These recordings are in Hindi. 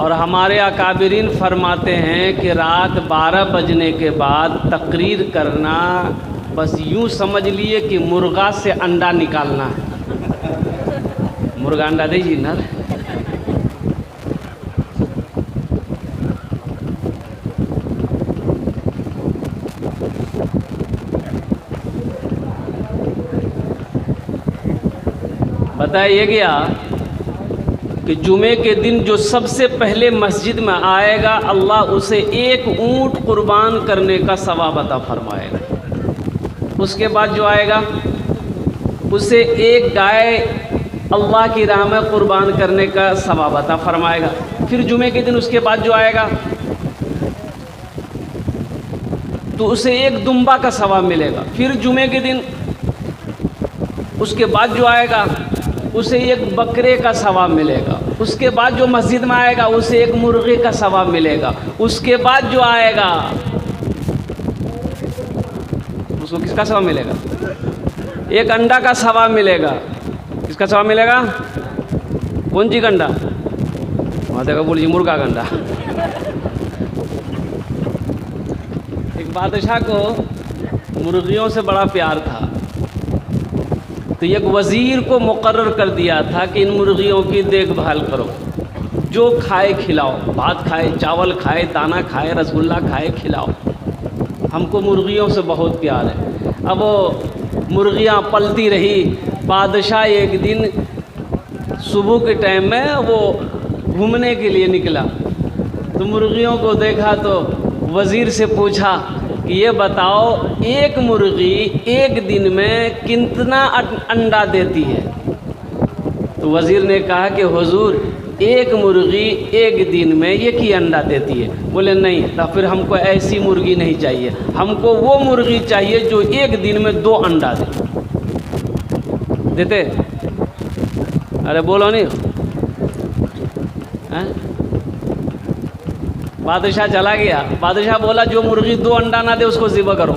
और हमारे अकाबिरीन फरमाते हैं कि रात 12 बजने के बाद तकरीर करना बस यूँ समझ लिए कि मुर्गा से अंडा निकालना है। मुर्गा अंडा दीजिए ना। बताइए गया कि जुमे के दिन जो सबसे पहले मस्जिद में आएगा अल्लाह उसे एक ऊँट कुर्बान करने का सवाब अता फरमाएगा। उसके बाद जो आएगा उसे एक गाय अल्लाह की राह में कुर्बान करने का सवाब अता फरमाएगा। फिर जुमे के दिन उसके बाद जो आएगा तो उसे एक दुम्बा का सवाब मिलेगा। फिर जुमे के दिन उसके बाद जो आएगा उसे एक बकरे का सवाब मिलेगा। उसके बाद जो मस्जिद में आएगा उसे एक मुर्गे का सवाब मिलेगा। उसके बाद जो आएगा उसको किसका सवाब मिलेगा? एक अंडा का सवाब मिलेगा। किसका सवाब मिलेगा? कौन सी अंडा? वहाँ देखो बोलिए मुर्गा का अंडा। एक बादशाह को मुर्गियों से बड़ा प्यार था तो एक वज़ीर को मुकर्रर कर दिया था कि इन मुर्गियों की देखभाल करो, जो खाए खिलाओ, भात खाए, चावल खाए, दाना खाए, रसगुल्ला खाए, खिलाओ। हमको मुर्गियों से बहुत प्यार है। अब वो मुर्गियाँ पलती रही। बादशाह एक दिन सुबह के टाइम में वो घूमने के लिए निकला तो मुर्गियों को देखा तो वज़ीर से पूछा कि ये बताओ एक मुर्गी एक दिन में कितना अंडा देती है? तो वज़ीर ने कहा कि हुजूर एक मुर्गी एक दिन में एक ही अंडा देती है। बोले नहीं, तो फिर हमको ऐसी मुर्गी नहीं चाहिए, हमको वो मुर्गी चाहिए जो एक दिन में 2 अंडा दे। देते? अरे बोलो नहीं। बादशाह चला गया। बादशाह बोला जो मुर्गी 2 अंडा ना दे उसको ज़िबा करो।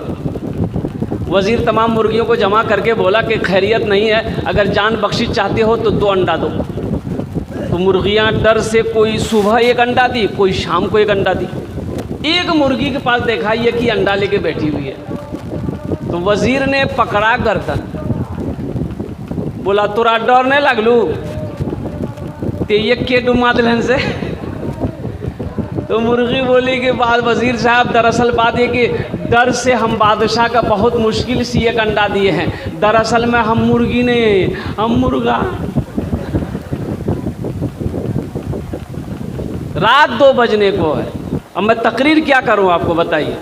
वज़ीर तमाम मुर्गियों को जमा करके बोला कि खैरियत नहीं है, अगर जान बख्शिश चाहते हो तो 2 अंडा दो। तो मुर्गियां डर से कोई सुबह एक अंडा दी, कोई शाम को एक अंडा दी। एक मुर्गी के पास देखा ये कि अंडा लेके बैठी हुई है। तो वज़ीर ने पकड़ा गर्दन, बोला तोरा डरने लगलू ते ये के डुमा दिलन से। तो मुर्गी बोली कि बाद वज़ीर साहब दरअसल बात है कि डर से हम बादशाह का बहुत मुश्किल से एक अंडा दिए हैं, दरअसल में हम मुर्गी नहीं, हम मुर्गा। रात 2 बजने को है। अब मैं तकरीर क्या करूं आपको बताइए।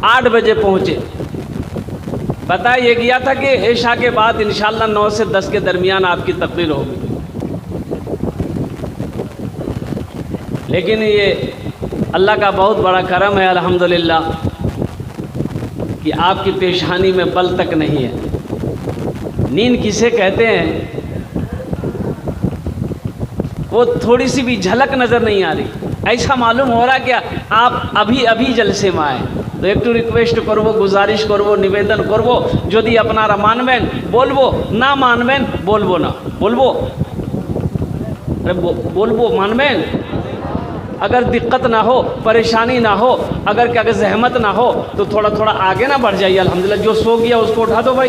8 बजे पहुंचे। बताइए गया था कि इशा के बाद इंशाल्लाह 9 से 10 के दरमियान आपकी तकरीर होगी। लेकिन ये अल्लाह का बहुत बड़ा करम है अल्हम्दुलिल्लाह कि आपकी पेशानी में बल तक नहीं है। नींद किसे कहते हैं वो थोड़ी सी भी झलक नज़र नहीं आ रही, ऐसा मालूम हो रहा क्या आप अभी अभी जलसे में आए। तो एक रिक्वेस्ट करबो, गुजारिश करबो, निवेदन करबो, यदि अपनारा मानबेन बोलबो, ना मानबेन बोलबो ना, बोलबो अरे बोलबो मानबेन। अगर दिक्कत ना हो, परेशानी ना हो, अगर क्या जहमत ना हो तो थोड़ा थोड़ा आगे ना बढ़ जाइए। अल्हम्दुलिल्लाह जो सो गया उसको उठा दो भाई,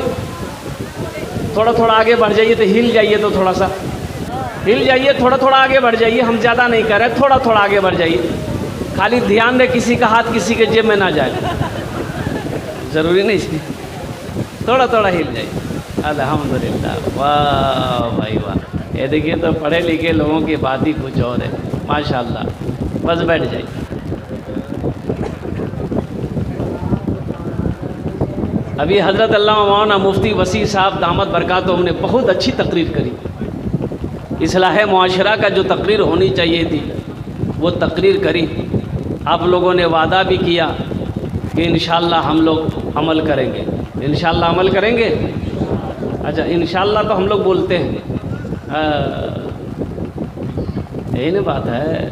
थोड़ा थोड़ा आगे बढ़ जाइए, तो हिल जाइए, तो थोड़ा सा हिल जाइए, थोड़ा थोड़ा आगे बढ़ जाइए। हम ज़्यादा नहीं कर रहे, थोड़ा थोड़ा आगे बढ़ जाइए। खाली ध्यान रहे किसी का हाथ किसी के जेब में ना जाए, ज़रूरी नहीं, थोड़ा थोड़ा हिल जाइए। अल्हम्दुलिल्लाह, वाह भाई वाह। ये देखिए तो पढ़े लिखे लोगों की बात ही कुछ और है, माशाल्लाह। बस बैठ जाइए। अभी हज़रत अल्लामा मौलाना मुफ्ती वसी साहब दामत बरकातुहू ने बहुत अच्छी तकरीर करी। इस्लाह मुआशरा का जो तकरीर होनी चाहिए थी वो तकरीर करी। आप लोगों ने वादा भी किया कि इंशाअल्लाह हम लोग अमल करेंगे, इंशाअल्लाह अमल करेंगे। अच्छा, इंशाअल्लाह तो हम लोग बोलते हैं, यही ना बात है।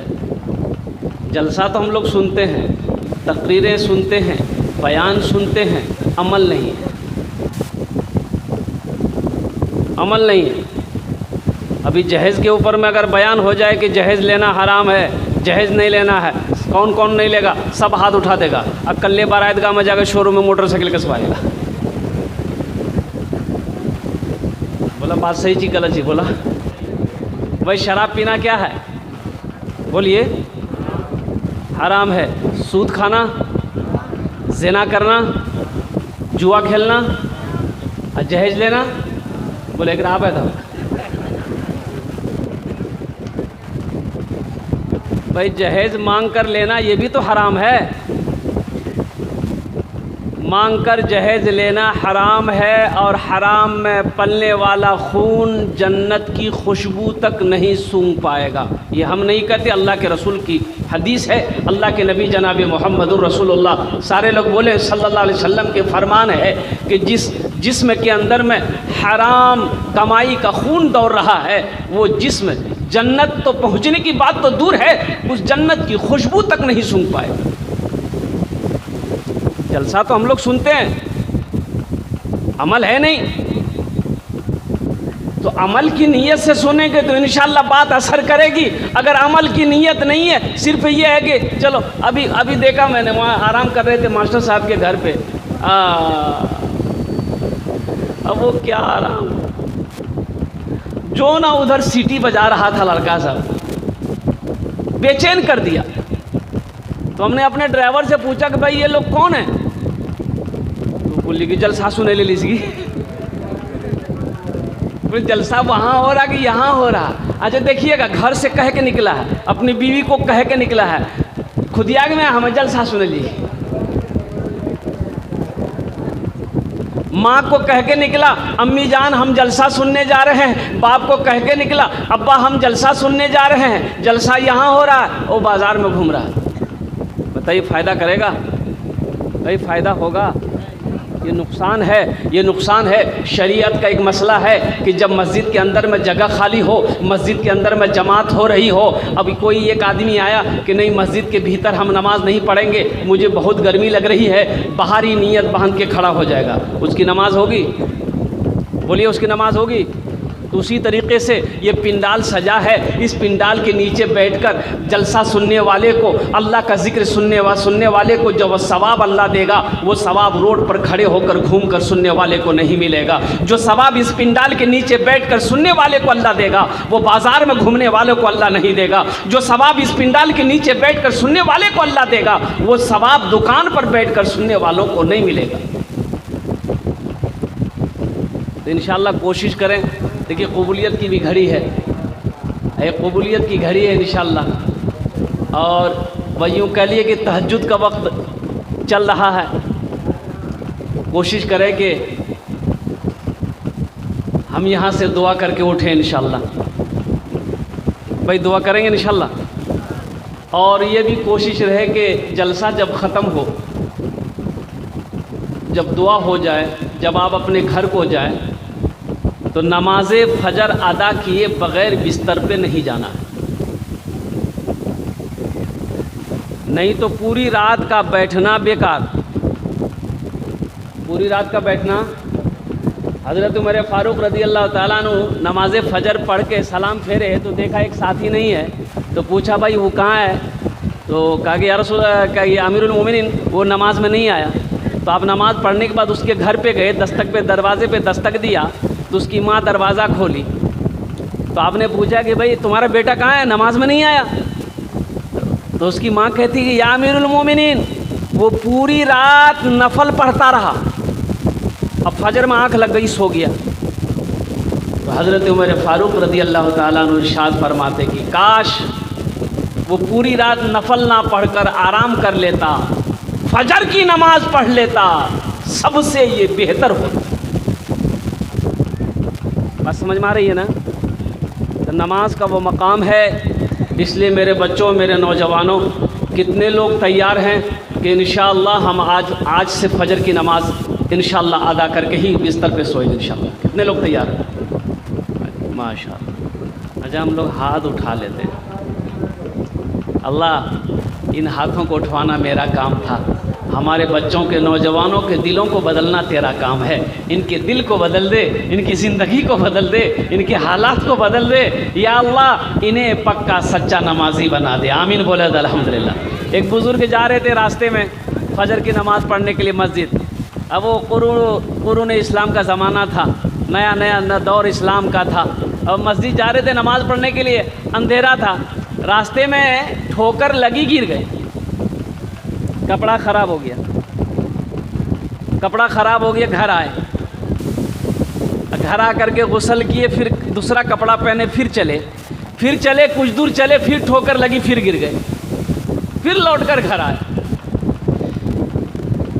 जलसा तो हम लोग सुनते हैं, तकरीरें सुनते हैं, बयान सुनते हैं, अमल नहीं है, अमल नहीं है। अभी जहेज़ के ऊपर में अगर बयान हो जाए कि जहेज़ लेना हराम है, जहेज़ नहीं लेना है, कौन कौन नहीं लेगा, सब हाथ उठा देगा। अब कल्ले बारातगाह में जाकर शोरूम में मोटरसाइकिल कसवाएगा। बोला बात सही जी गलत जी? बोला भाई शराब पीना क्या है? बोलिए हराम है। सूद खाना, ज़िना करना, जुआ खेलना और जहेज लेना, बोले एक आप है था भाई जहेज मांग कर लेना ये भी तो हराम है। मांग कर जहेज लेना हराम है और हराम में पलने वाला खून जन्नत की खुशबू तक नहीं सूंघ पाएगा। ये हम नहीं कहते, अल्लाह के रसूल की हदीस है। अल्लाह के नबी जनाब मोहम्मदुर रसूलुल्लाह सारे लोग बोले सल्लल्लाहु अलैहि वसल्लम के फरमान है कि जिस जिस्म के अंदर में हराम कमाई का खून दौड़ रहा है वो जिस्म जन्नत तो पहुँचने की बात तो दूर है, उस जन्नत की खुशबू तक नहीं सूंघ पाएगा। जलसा तो हम लोग सुनते हैं, अमल है नहीं। तो अमल की नीयत से सुनेंगे तो इंशाअल्लाह बात असर करेगी। अगर अमल की नीयत नहीं है, सिर्फ ये है कि चलो अभी देखा मैंने, वहाँ आराम कर रहे थे मास्टर साहब के घर पे। अब वो क्या आराम, जो ना उधर सीटी बजा रहा था लड़का साहब, बेचैन कर दिया। तो हमने अपने ड्राइवर से पूछा कि भाई ये लोग कौन है? तो बोली कि जलसा सुने ले लीजिए। जलसा वहाँ हो रहा कि यहाँ हो रहा? अच्छा देखिएगा, घर से कह के निकला है, अपनी बीवी को कह के निकला है, खुदिया में हमें जलसा सुने लीजिए। माँ को कह के निकला, अम्मी जान हम जलसा सुनने जा रहे हैं। बाप को कह के निकला, अब्बा हम जलसा सुनने जा रहे हैं, जलसा यहाँ हो रहा है, वो बाज़ार में घूम रहा है। बताइए फ़ायदा करेगा? भाई फ़ायदा होगा? ये नुकसान है, ये नुकसान है। शरीयत का एक मसला है कि जब मस्जिद के अंदर में जगह खाली हो, मस्जिद के अंदर में जमात हो रही हो, अभी कोई एक आदमी आया कि नहीं मस्जिद के भीतर हम नमाज नहीं पढ़ेंगे, मुझे बहुत गर्मी लग रही है, बाहर ही नियत बांध के खड़ा हो जाएगा, उसकी नमाज होगी? बोलिए उसकी नमाज होगी? तो उसी तरीके से ये पिंडाल सजा है, इस पिंडाल के नीचे बैठकर जलसा सुनने वाले को, अल्लाह का जिक्र सुनने वाले को जो सवाब अल्लाह देगा, वो सवाब रोड पर खड़े होकर घूम कर सुनने वाले को नहीं मिलेगा। जो सवाब इस पिंडाल के नीचे बैठकर सुनने वाले को अल्लाह देगा, वो बाज़ार में घूमने वाले को अल्लाह नहीं देगा। जो सवाब इस पिंडाल के नीचे बैठकर सुनने वाले को अल्लाह देगा, वो सवाब दुकान पर बैठकर सुनने वालों को नहीं मिलेगा। तो इंशाअल्लाह कोशिश करें। देखिए कबूलियत की भी घड़ी है, एक कबूलियत की घड़ी है इंशाअल्लाह। और वह यूँ कह लिए कि तहज्जुद का वक्त चल रहा है। कोशिश करें कि हम यहाँ से दुआ करके उठें इंशाअल्लाह। भाई दुआ करेंगे इंशाअल्लाह। और ये भी कोशिश रहे कि जलसा जब ख़त्म हो, जब दुआ हो जाए, जब आप अपने घर को जाए, तो नमाज़े फजर अदा किए बग़ैर बिस्तर पे नहीं जाना है। नहीं तो पूरी रात का बैठना बेकार। पूरी रात का बैठना, हज़रत उमर फ़ारूक रज़ी अल्लाह ताला अन्हु नमाज़े फ़जर पढ़ के सलाम फेरे तो देखा एक साथी नहीं है, तो पूछा भाई वो कहाँ है? तो कहा कि या रसूल क्या ये अमीरुल मोमिनीन वो नमाज में नहीं आया। तो आप नमाज़ पढ़ने के बाद उसके घर पे गए, दस्तक पे दरवाज़े पे दस्तक दिया तो उसकी माँ दरवाज़ा खोली। तो आपने पूछा कि भाई तुम्हारा बेटा कहाँ है, नमाज में नहीं आया? तो उसकी माँ कहती कि या अमीरुल मोमिनीन वो पूरी रात नफल पढ़ता रहा, अब फजर में आँख लग गई, सो गया। तो हज़रत उमर फ़ारूक रज़ी अल्लाह ताला अन्हु इरशाद फरमाते कि काश वो पूरी रात नफल ना पढ़कर आराम कर लेता, फजर की नमाज पढ़ लेता, सबसे ये बेहतर होता। बस समझ में आ रही है ना? तो नमाज का वो मकाम है। इसलिए मेरे बच्चों, मेरे नौजवानों, कितने लोग तैयार हैं कि इंशाअल्लाह हम आज से फजर की नमाज इंशाअल्लाह अदा करके ही बिस्तर पे सोएंगे इंशाअल्लाह? कितने लोग तैयार हैं? माशाअल्लाह। अच्छा हम लोग हाथ उठा लेते हैं। अल्लाह इन हाथों को उठवाना मेरा काम था, हमारे बच्चों के, नौजवानों के दिलों को बदलना तेरा काम है। इनके दिल को बदल दे, इनकी ज़िंदगी को बदल दे, इनके हालात को बदल दे। या अल्लाह इन्हें पक्का सच्चा नमाजी बना दे। आमीन बोले अल्हम्दुलिल्लाह। एक बुज़ुर्ग जा रहे थे रास्ते में फजर की नमाज़ पढ़ने के लिए मस्जिद। अब वो कुरून इस्लाम का ज़माना था, नया नया दौर इस्लाम का था। अब मस्जिद जा रहे थे नमाज़ पढ़ने के लिए, अंधेरा था, रास्ते में ठोकर लगी, गिर गए, कपड़ा ख़राब हो गया, कपड़ा ख़राब हो गया। घर आए, घर आ करके गुस्ल किए, फिर दूसरा कपड़ा पहने, फिर चले कुछ दूर चले, फिर ठोकर लगी, फिर गिर गए, फिर लौटकर घर आए,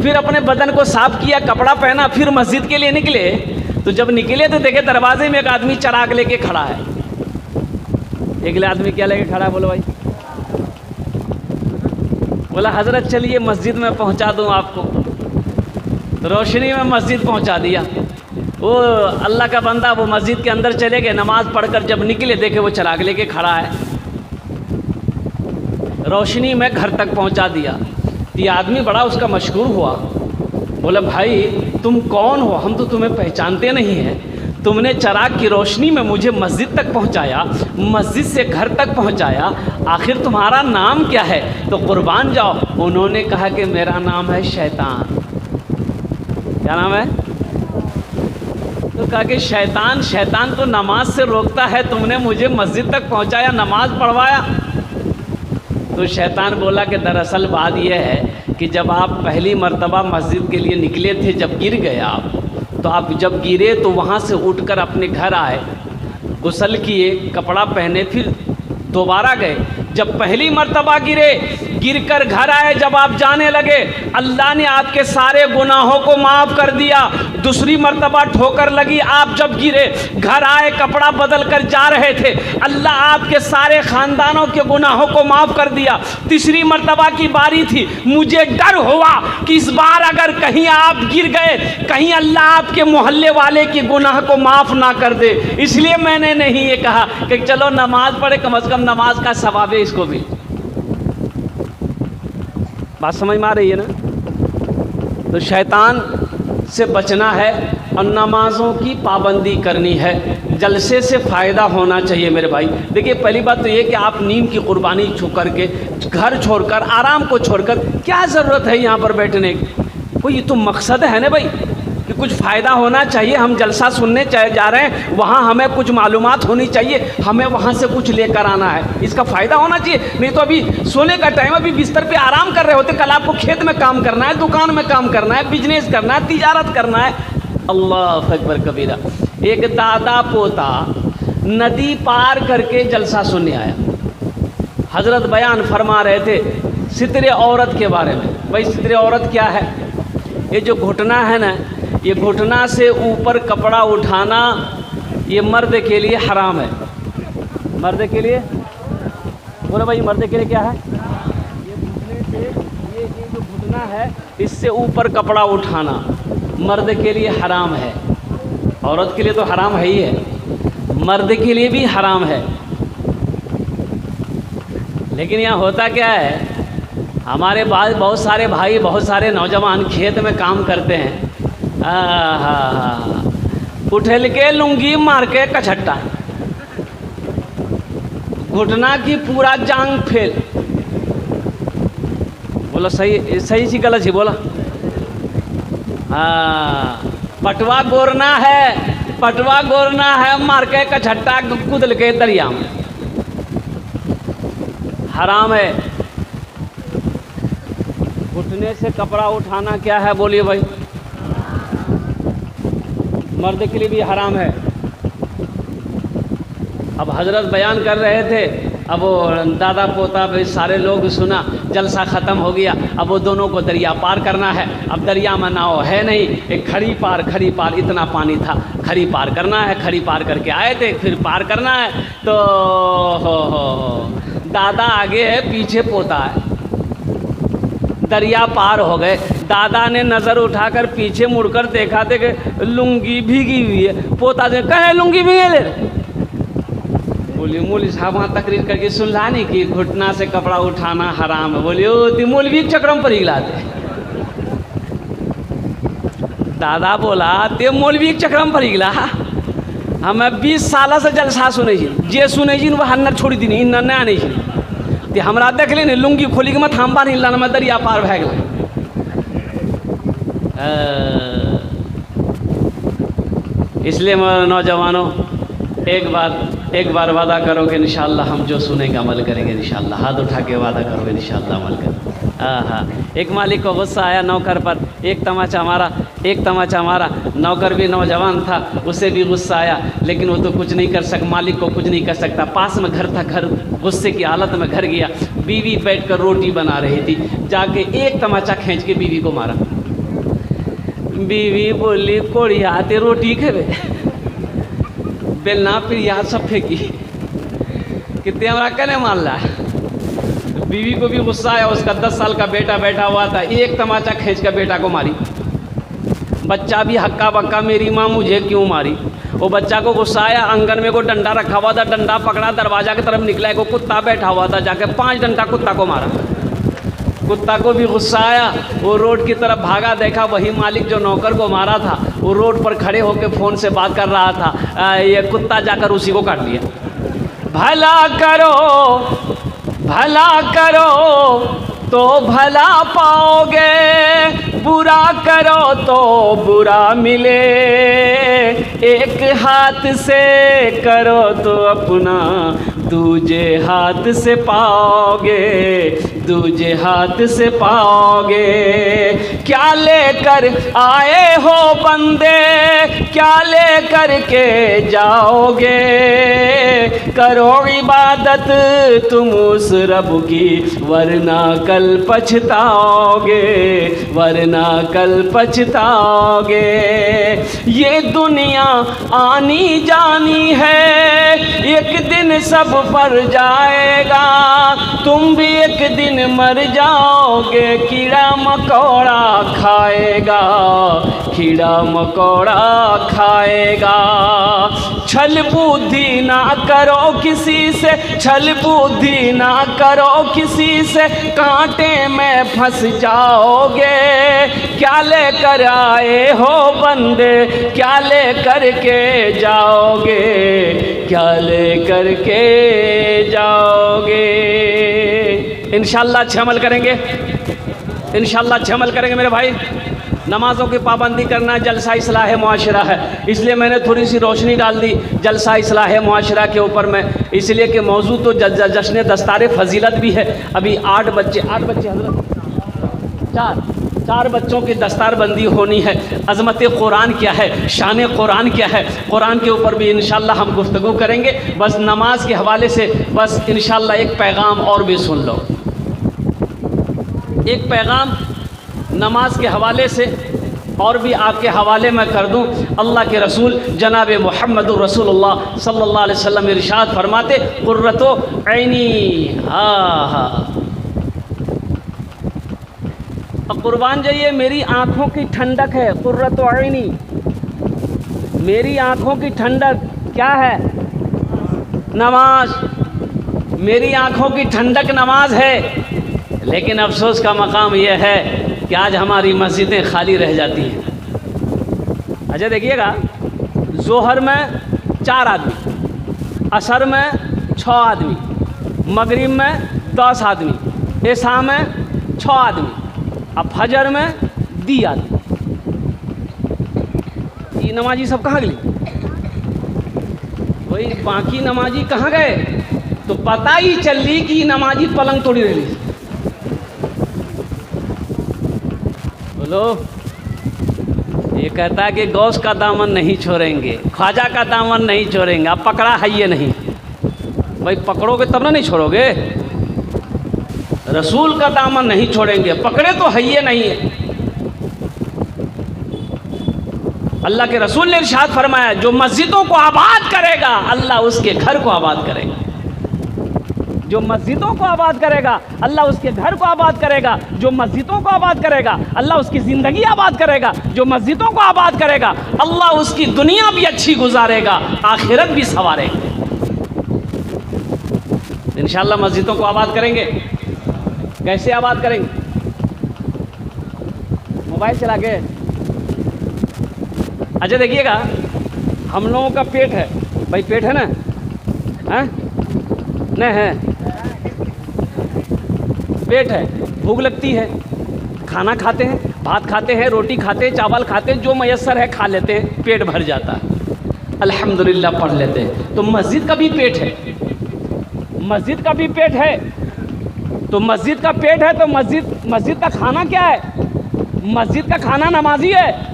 फिर अपने बदन को साफ किया, कपड़ा पहना, फिर मस्जिद के लिए निकले। तो जब निकले तो देखे दरवाजे में एक आदमी चिराग लेके खड़ा है। एक आदमी क्या लेके खड़ा है? बोलो भाई। बोला हजरत चलिए मस्जिद में पहुंचा दूं आपको। तो रोशनी में मस्जिद पहुंचा दिया। वो अल्लाह का बंदा वो मस्जिद के अंदर चले गए, नमाज पढ़कर जब निकले देखे वो चिराग लेके खड़ा है, रोशनी में घर तक पहुंचा दिया। ये आदमी बड़ा उसका मशहूर हुआ। बोला भाई तुम कौन हो? हम तो तुम्हें पहचानते नहीं हैं। तुमने चिराग की रोशनी में मुझे मस्जिद तक पहुंचाया, मस्जिद से घर तक पहुंचाया, आखिर तुम्हारा नाम क्या है? तो कुर्बान जाओ। उन्होंने कहा कि मेरा नाम है शैतान। क्या नाम है? तो कहा कि शैतान तो नमाज से रोकता है, तुमने मुझे मस्जिद तक पहुंचाया, नमाज पढ़वाया। तो शैतान बोला कि दरअसल बात यह है कि जब आप पहली मर्तबा मस्जिद के लिए निकले थे, जब गिर गए आप, तो आप जब गिरे तो वहाँ से उठकर अपने घर आए, गुस्ल किए, कपड़ा पहने, फिर दोबारा गए। जब पहली मर्तबा गिरकर घर आए, जब आप जाने लगे, अल्लाह ने आपके सारे गुनाहों को माफ़ कर दिया। दूसरी मर्तबा ठोकर लगी, आप जब गिरे, घर आए, कपड़ा बदल कर जा रहे थे, अल्लाह आपके सारे ख़ानदानों के गुनाहों को माफ़ कर दिया। तीसरी मर्तबा की बारी थी, मुझे डर हुआ कि इस बार अगर कहीं आप गिर गए, कहीं अल्लाह आपके मोहल्ले वाले के गुनाह को माफ़ ना कर दे, इसलिए मैंने नहीं ये कहा कि चलो नमाज पढ़े, कम से कम नमाज का सवाब है इसको भी। बात समझ में आ रही है ना? तो शैतान से बचना है और नमाज़ों की पाबंदी करनी है। जलसे से फ़ायदा होना चाहिए मेरे भाई। देखिए पहली बात तो ये कि आप नींद की कुर्बानी छोड़ के, घर छोड़कर, आराम को छोड़कर, क्या ज़रूरत है यहाँ पर बैठने की? कोई तो मकसद है ना भाई कि कुछ फ़ायदा होना चाहिए। हम जलसा सुनने जा रहे हैं, वहाँ हमें कुछ मालूमात होनी चाहिए, हमें वहाँ से कुछ लेकर आना है, इसका फ़ायदा होना चाहिए। नहीं तो अभी सोने का टाइम, अभी बिस्तर पे आराम कर रहे होते, कल आपको खेत में काम करना है, दुकान में काम करना है, बिजनेस करना है, तिजारत करना है। अल्लाह अकबर कबीरा। एक दादा पोता नदी पार करके जलसा सुनने आया। हज़रत बयान फरमा रहे थे सितरे औरत के बारे में। भाई सितरे औरत क्या है? ये जो घुटना है ना, ये घुटना से ऊपर कपड़ा उठाना ये मर्द के लिए हराम है। मर्द के लिए बोलो भाई, मर्द के लिए क्या है? ये घुटने से ये जो घुटना है, इससे ऊपर कपड़ा उठाना मर्द के लिए हराम है। औरत के लिए तो हराम है ही है, मर्द के लिए भी हराम है। लेकिन यहाँ होता क्या है, हमारे बहुत सारे भाई, बहुत सारे नौजवान खेत में काम करते हैं, उठल के लुंगी मार के कछट्टा, घुटना की पूरा जांग फेल। बोलो सही सही सी गलत ही बोला? पटवा गोरना है, मार के कछट्टा कुदल के दरिया में, हराम है। घुटने से कपड़ा उठाना क्या है बोलिए भाई? मर्द के लिए भी हराम है। अब हजरत बयान कर रहे थे, अब वो दादा पोता भी सारे लोग सुना, जलसा ख़त्म हो गया। अब वो दोनों को दरिया पार करना है। अब दरिया में नाव है नहीं, एक खड़ी पार, इतना पानी था, खड़ी पार करना है। खड़ी पार करके आए थे, फिर पार करना है। तो दादा आगे है, पीछे पोता है, दरिया पार हो गए। दादा ने नज़र उठाकर पीछे मुड़कर देखा थे कि लुंगी भीगी हुई है। पोता से कहे लुंगी भीगे ले, बोलिए मौलवी साहब वहाँ तकरीर करके सुनला नहीं कि घुटना से कपड़ा उठाना हराम है। बोलिए ओ ती मौलवी चक्रम पर हिलाते। दादा बोला ते मौलवी एक चक्र में पड़ गया। हमें 20 साल से जलसा सुने जे सुने वह हन्नर छोड़ी दी इन नया नहीं ते हमरा देख ले लुंगी खोली के मत हम बार हिलाना में दरिया पार भै गए। इसलिए मेरे नौजवानों एक बार वादा करो कि इंशाअल्लाह हम जो सुनेंगे अमल करेंगे इंशाअल्लाह। हाथ उठा के वादा करो इंशाअल्लाह अमल करेंगे। हाँ, एक मालिक को गुस्सा आया नौकर पर, एक तमाचा मारा। नौकर भी नौजवान था, उसे भी गुस्सा आया, लेकिन वो तो कुछ नहीं कर सकता, मालिक को कुछ नहीं कर सकता। पास में घर था, घर गुस्से की हालत में घर गया। बीवी बैठकर रोटी बना रही थी, जाके एक तमाचा खींच के बीवी को मारा। बीवी बोली कोड़ी आते रोटी खेबे बेलना फिर यहाँ सब फेंकी कितने हमारा कहने मान ला। बीवी को भी गुस्सा आया, उसका 10 साल का बेटा बैठा हुआ था, एक तमाचा खींच कर बेटा को मारी। बच्चा भी हक्का बक्का मेरी माँ मुझे क्यों मारी। वो बच्चा को गुस्सा आया, आंगन में को डंडा रखा हुआ था, डंडा पकड़ा, दरवाजा की तरफ निकला, एक कुत्ता बैठा हुआ था, जाके 5 डंडा कुत्ता को मारा। कुत्ता को भी गुस्सा आया, वो रोड की तरफ भागा, देखा वही मालिक जो नौकर को मारा था वो रोड पर खड़े होकर फ़ोन से बात कर रहा था। ये कुत्ता जाकर उसी को काट लिया। भला करो तो भला पाओगे, बुरा करो तो बुरा मिले। एक हाथ से करो तो अपना दूजे हाथ से पाओगे, दूजे हाथ से पाओगे। क्या लेकर आए हो बंदे, क्या लेकर के जाओगे। करो इबादत तुम उस रब की, वरना कल पछताओगे, वरना कल पछताओगे। ये दुनिया आनी जानी है, एक दिन सब पर जाएगा। तुम भी एक दिन मर जाओगे, कीड़ा मकोड़ा खाएगा, कीड़ा मकोड़ा खाएगा। छल बुद्धि ना करो किसी से, छल बुद्धि ना करो किसी से, कांटे में फंस जाओगे। क्या लेकर आए हो बंदे, क्या लेकर के जाओगे, क्या लेकर के जाओगे। इंशाअल्लाह अच्छे अमल करेंगे, इंशाअल्लाह अच्छे अमल करेंगे मेरे भाई। नमाज़ों की पाबंदी करना जलसा इस्लाह मुआशरा है, इसलिए मैंने थोड़ी सी रोशनी डाल दी जलसा इस्लाह मुआशरा के ऊपर में, इसलिए कि मौजू तो जश्न दस्तार फजीलत भी है। अभी 8 बच्चे हज़रत 4 बच्चों की दस्तारबंदी होनी है। अज़मत कुरान क्या है, शान कुरान क्या है, कुरान के ऊपर भी इंशाअल्लाह हम गुफ्तगू करेंगे। बस नमाज के हवाले से बस इंशाअल्लाह एक पैगाम और भी सुन लो। एक पैगाम नमाज के हवाले से और भी आपके हवाले में कर दूं। अल्लाह के रसूल जनाब मुहम्मदुर रसूलुल्लाह सल्लल्लाहु अलैहि वसल्लम इरशाद फरमाते, कुर्रतो ऐनी, कुर्बान जाइए मेरी आँखों की ठंडक है। कुर्रतो ऐनी, मेरी आँखों की ठंडक क्या है? नमाज। मेरी आँखों की ठंडक नमाज है। लेकिन अफसोस का मकाम यह है कि आज हमारी मस्जिदें खाली रह जाती हैं। अच्छा देखिएगा, ज़ोहर में 4 आदमी, असर में 6 आदमी, मगरिब में 10 आदमी, इशा में 6 आदमी, अब फजर में 2 आदमी। ये नमाजी सब कहाँ गए? वही बाकी नमाजी कहाँ गए? तो पता ही चल रही कि नमाजी पलंग तोड़ी रही। बोलो, ये कहता है कि गौस का दामन नहीं छोड़ेंगे, ख्वाजा का दामन नहीं छोड़ेंगे। अब पकड़ा है ये नहीं, भाई पकड़ोगे तब ना नहीं छोड़ोगे। रसूल का दामन नहीं छोड़ेंगे, पकड़े तो है ये नहीं है। अल्लाह के रसूल ने इरशाद फरमाया, जो मस्जिदों को आबाद करेगा अल्लाह उसके घर को आबाद करेगा। जो मस्जिदों को आबाद करेगा अल्लाह उसके घर को आबाद करेगा। जो मस्जिदों को आबाद करेगा अल्लाह उसकी ज़िंदगी आबाद करेगा। जो मस्जिदों को आबाद करेगा अल्लाह उसकी दुनिया भी अच्छी गुजारेगा, आखिरत भी संवारेगा। इंशाअल्लाह मस्जिदों को आबाद करेंगे। कैसे आबाद करेंगे? मोबाइल चला के अच्छा देखिएगा, हम लोगों का पेट है भाई, पेट है ना, हैं नहीं है, पेट है, भूख लगती है, खाना खाते हैं, भात खाते हैं, रोटी खाते हैं, चावल खाते हैं, जो मयस्सर है खा लेते हैं, पेट भर जाता है, अल्हम्दुलिल्लाह पढ़ लेते हैं। तो मस्जिद का भी पेट है, मस्जिद का भी पेट है। तो मस्जिद का पेट है तो मस्जिद का खाना क्या है? मस्जिद का खाना नमाजी है।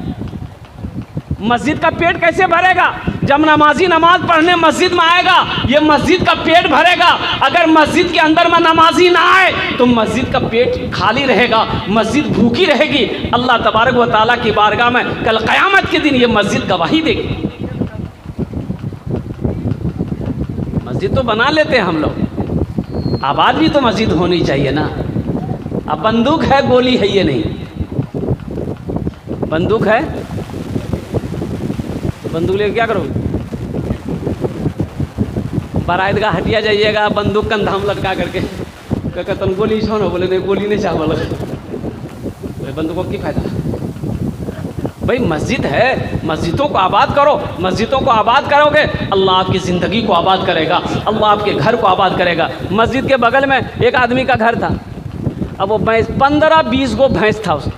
मस्जिद का पेट कैसे भरेगा? जब नमाजी नमाज पढ़ने मस्जिद में आएगा, ये मस्जिद का पेट भरेगा। अगर मस्जिद के अंदर में नमाजी ना आए तो मस्जिद का पेट खाली रहेगा, मस्जिद भूखी रहेगी। अल्लाह तबारक व तआला की बारगाह में कल क़यामत के दिन ये मस्जिद गवाही देगी। मस्जिद तो बना लेते हैं हम लोग, आबाद भी तो मस्जिद होनी चाहिए ना। अब बंदूक है, गोली है, ये नहीं। बंदूक है तो बंदूक लेकर क्या करोगे? बारातगाह हटिया जाइएगा, बंदूक कंधा में लटका करके कहते तुम गोली छो ना, बोले नहीं गोली नहीं चाह बोला, बंदूकों की फायदा? भाई मस्जिद है, मस्जिदों को आबाद करो। मस्जिदों को आबाद करोगे, अल्लाह आपकी ज़िंदगी को आबाद करेगा, अल्लाह आपके घर को आबाद करेगा। मस्जिद के बगल में एक आदमी का घर था। अब वो भैंस 15-20 गो भैंस था उसका।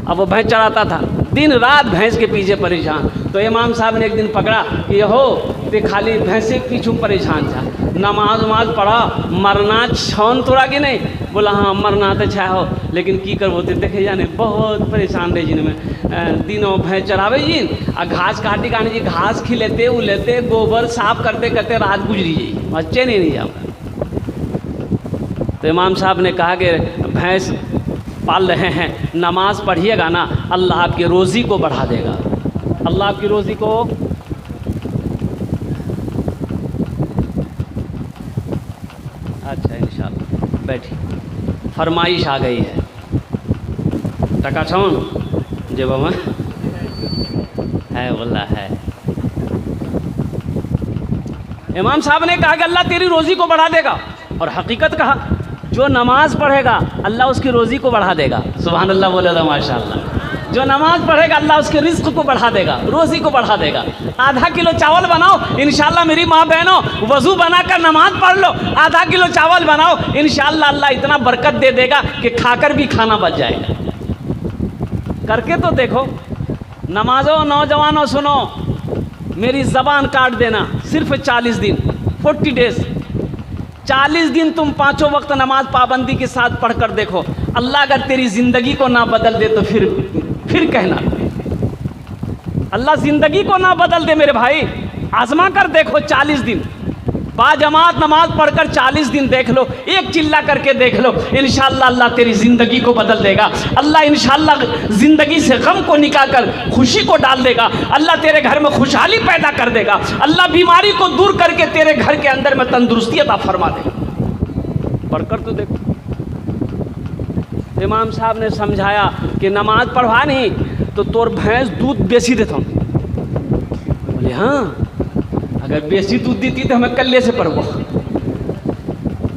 अब वो भैंस चराता था, दिन रात भैंस के पीछे परेशान। तो इमाम साहब ने एक दिन पकड़ा कि ये हो तो खाली भैंस के पीछे परेशान था, नमाज वमाज पढ़ा, मरना छौन तोड़ा कि नहीं? बोला हाँ मरना तो छा हो, लेकिन की कर बोते देखे जाने बहुत परेशान रहे जिनमें दिनों भैंस चरावे जिन आ घास काटी काटी जी, घास खिलेते उलेते गोबर साफ करते करते रात गुजरी जी, बच्चे नहीं जाओ। तो इमाम साहब ने कहा कि भैंस पाल रहे हैं, नमाज पढ़िएगा ना, अल्लाह आपकी रोज़ी को बढ़ा देगा, अल्लाह आपकी रोज़ी को। अच्छा इंशाल्लाह बैठी, फरमाइश आ गई है। टका छौन जेब में है, बोला है। इमाम साहब ने कहा कि अल्लाह तेरी रोज़ी को बढ़ा देगा, और हकीकत कहा जो नमाज पढ़ेगा अल्लाह उसकी रोज़ी को बढ़ा देगा। सुभान अल्लाह बोले तो माशाअल्लाह। जो नमाज पढ़ेगा अल्लाह उसके रिस्क को बढ़ा देगा, रोज़ी को बढ़ा देगा। आधा किलो चावल बनाओ, इंशाअल्लाह मेरी माँ बहनों वज़ू बनाकर नमाज पढ़ लो, आधा किलो चावल बनाओ, इंशाअल्लाह अल्लाह इतना बरकत दे देगा कि खाकर भी खाना बच जाएगा। करके तो देखो। नमाजों नौजवानों सुनो, मेरी ज़बान काट देना, सिर्फ 40 दिन 40 डेज़, 40 दिन तुम 5 वक्त नमाज पाबंदी के साथ पढ़ कर देखो। अल्लाह अगर तेरी ज़िंदगी को ना बदल दे तो फिर कहना। अल्लाह ज़िंदगी को ना बदल दे मेरे भाई, आजमा कर देखो 40 दिन बाजमात नमाज पढ़कर 40 दिन देख लो, एक चिल्ला करके देख लो, इंशाअल्लाह अल्लाह तेरी ज़िंदगी को बदल देगा। अल्लाह इंशाअल्लाह ज़िंदगी से गम को निकाल कर खुशी को डाल देगा। अल्लाह तेरे घर में खुशहाली पैदा कर देगा। अल्लाह बीमारी को दूर करके तेरे घर के अंदर में तंदुरुस्ती अता फरमा देगा। पढ़कर तो देखो। इमाम साहब ने समझाया कि नमाज पढ़वा नहीं तो तोर भैंस दूध बेची देता हूँ। बोले हाँ, अगर बेसी दूध देती तो हमें कल्ले से पढ़वा।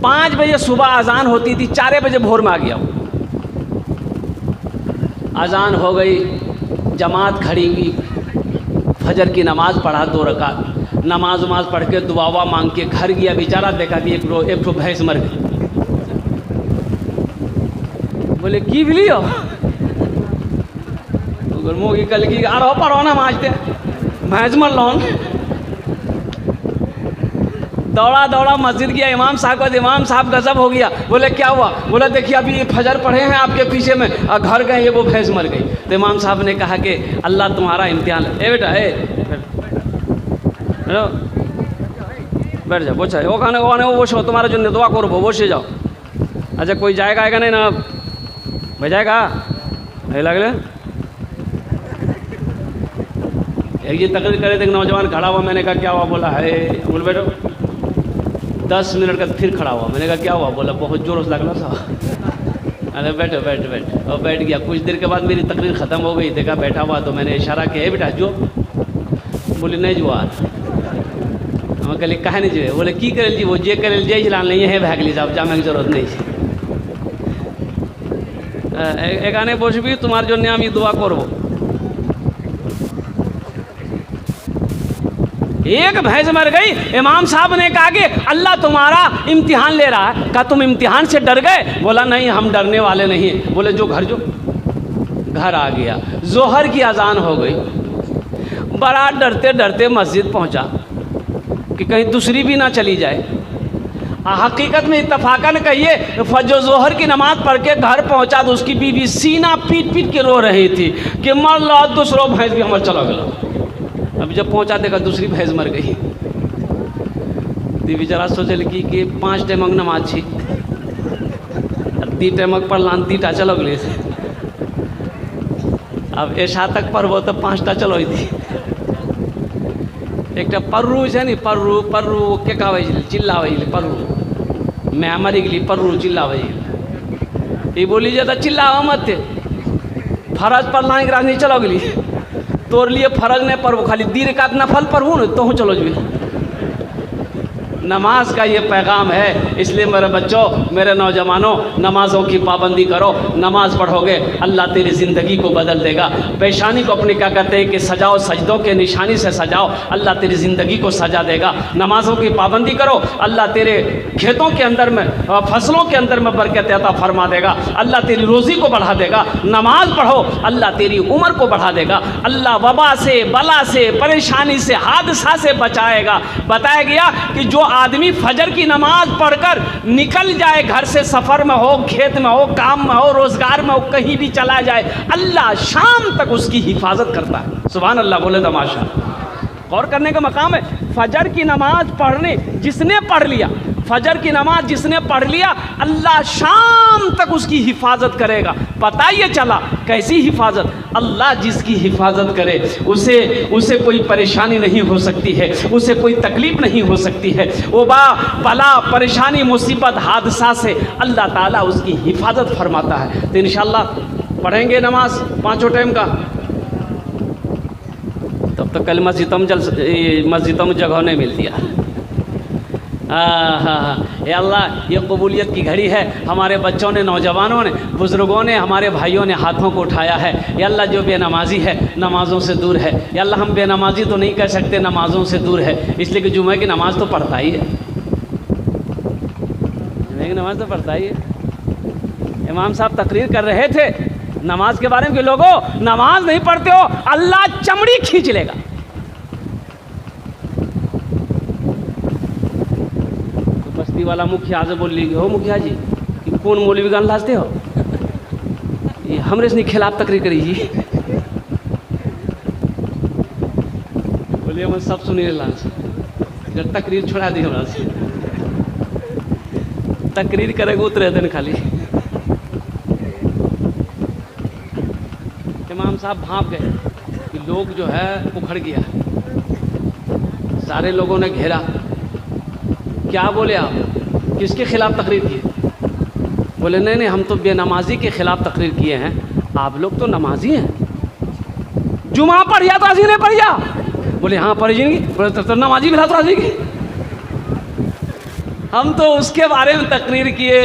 5 बजे सुबह अजान होती थी, 4 बजे भोर में आ गया। अजान हो गई, जमात खड़ी हुई, फजर की नमाज पढ़ा 2 रकात, नमाज वमाज पढ़ के दुआ मांग के घर गया। बेचारा देखा कि एक भैंस मर गई। बोले की बिलियो मुँह की कल की आरो पढ़ो ना माजते भैंस मर लोन। दौड़ा दौड़ा मस्जिद गया, इमाम साहब को, इमाम साहब गजब हो गया। बोले क्या हुआ? बोला देखिए अभी फजर पढ़े हैं आपके पीछे में और घर गए ये वो भैंस मर गई। तो इमाम साहब ने कहा कि अल्लाह तुम्हारा इम्तिहान। ए बेटा हेलो बैठ जाओ, बोझा वो खाने वो बोझो तुम्हारा जो दुआ करो वो बोझे जाओ। अच्छा कोई जाएगा आएगा नहीं ना भाई? जाएगा नहीं लगले। एक ये तकरीर करे थे, नौजवान खड़ा हुआ, मैंने कहा क्या हुआ? बोला है। बोल बैठो। 10 मिनट का फिर खड़ा हुआ, मैंने कहा क्या हुआ? बोला बहुत जोर से लगना था। अरे बैठो बैठ बैठ, और बैठ गया। कुछ देर के बाद मेरी तकरीर ख़त्म हो गई, देखा बैठा हुआ तो मैंने इशारा किया बेटा जो। बोले नहीं जुआ। हम कहली कहे नहीं जो। बोले की करे जी? वो जे करे जे हिलान नहीं है भाग ली साहब, जामे की जरूरत नहीं है। এখানে বসবি, তোমার জন্য আমি দোয়া করব। एक भैंस मर गई। इमाम साहब ने कहा कि अल्लाह तुम्हारा इम्तिहान ले रहा है। कहा तुम इम्तिहान से डर गए? बोला नहीं, हम डरने वाले नहीं हैं। बोले जो घर आ गया। जोहर की अजान हो गई। बड़ा डरते डरते मस्जिद पहुंचा कि कहीं दूसरी भी ना चली जाए। हकीकत में इत्तफाकन कहिए फजर जोहर की नमाज़ पढ़ के घर पहुंचा तो उसकी बीवी सीना पीट पीट के रो रही थी कि मर लो दूसरो भैंस भी हमारे चला गया। अभी जब पहुंचा देखा दूसरी भैंस मर गई। बेचारा सोचल कि 5 टेमक नमाज छी, 2 टेमक पढ़लान 2टा चलो गए। अब ऐसा तक पढ़बो तो 5टा चलो थी। एक पर्रू है नी, पर्रू के कहै चिल्लाबै पर्रू, मैं मरी गई पर्रू चिल्लाबै। ये बोली जाता चिल्लावा मत, फरज पढ़ना एक रात नहीं चलो गली। तोर लिए फरज नहीं पढ़ो, खाली दीर का नफल पढ़ू न तो चलो जी। नमाज का ये पैगाम है। इसलिए मेरे बच्चों, मेरे नौजवानों, नमाज़ों की पाबंदी करो। नमाज पढ़ोगे अल्लाह तेरी ज़िंदगी को बदल देगा। पेशानी को अपने क्या कहते हैं कि सजाओ, सजदों के निशानी से सजाओ, अल्लाह तेरी ज़िंदगी को सजा देगा। नमाज़ों की पाबंदी करो, अल्लाह तेरे खेतों के अंदर में, फसलों के अंदर में बरकत अता फरमा देगा। अल्लाह तेरी रोज़ी को बढ़ा देगा। नमाज पढ़ो, अल्लाह तेरी उम्र को बढ़ा देगा। अल्लाह वबा से, बला से, परेशानी से, हादसा से बचाएगा। बताया गया कि जो आदमी फजर की नमाज पढ़कर निकल जाए, घर से सफ़र में हो, खेत में हो, काम में हो, रोज़गार में हो, कहीं भी चला जाए, अल्लाह शाम तक उसकी हिफाजत करता है। सुभान अल्लाह बोले तमाशा। गौर करने का मकाम है। फजर की नमाज पढ़ने जिसने पढ़ लिया, फजर की नमाज जिसने पढ़ लिया, अल्लाह शाम तक उसकी हिफाजत करेगा। पता ये चला कैसी हिफाजत? अल्लाह जिसकी हिफाजत करे उसे कोई परेशानी नहीं हो सकती है, उसे कोई तकलीफ नहीं हो सकती है। वो बला, परेशानी, मुसीबत, हादसा से अल्लाह ताला उसकी हिफाजत फरमाता है। तो इंशाअल्लाह पढ़ेंगे नमाज 5 टाइम का। तब तो कल मस्जिदों में जगह नहीं मिलती है। हाँ, अल्लाह ये कबूलियत की घड़ी है। हमारे बच्चों ने, नौजवानों ने, बुज़ुर्गों ने, हमारे भाइयों ने हाथों को उठाया है। या अल्लाह जो बेनमाजी है नमाज़ों से दूर है। या अल्लाह हम बेनमाजी तो नहीं कह सकते, नमाज़ों से दूर है। इसलिए कि जुमे की नमाज़ तो पढ़ता ही है, जुमे की नमाज़ तो पढ़ता ही है। इमाम साहब तकरीर कर रहे थे नमाज के बारे में कि लोगों नमाज नहीं पढ़ते हो अल्लाह चमड़ी खींच लेगा। बस्ती वाला मुखिया से बोल ली, हो मुखिया जी कि कौन मौलवी गान लाजते हो, ये हमरे से खिलाफ तकरीर करी जी। बोलिए मैं सब सुनी लाज, तकरीर छोड़ा दी हमरा से। तकरीर करेगा उतरे दिन खाली। इमाम साहब भाप गए कि लोग जो है उखड़ गया। सारे लोगों ने घेरा। क्या बोले आप, किसके खिलाफ तकरीर किए? बोले नहीं नहीं, हम तो बेनमाजी के खिलाफ तकरीर किए हैं। आप लोग तो नमाजी हैं। जुमा पढ़िया तो अजी ने पढ़िया? बोले हाँ पढ़ी जाएंगी। बोले तो नमाजी भी तो अजी की। हम तो उसके बारे में तकरीर किए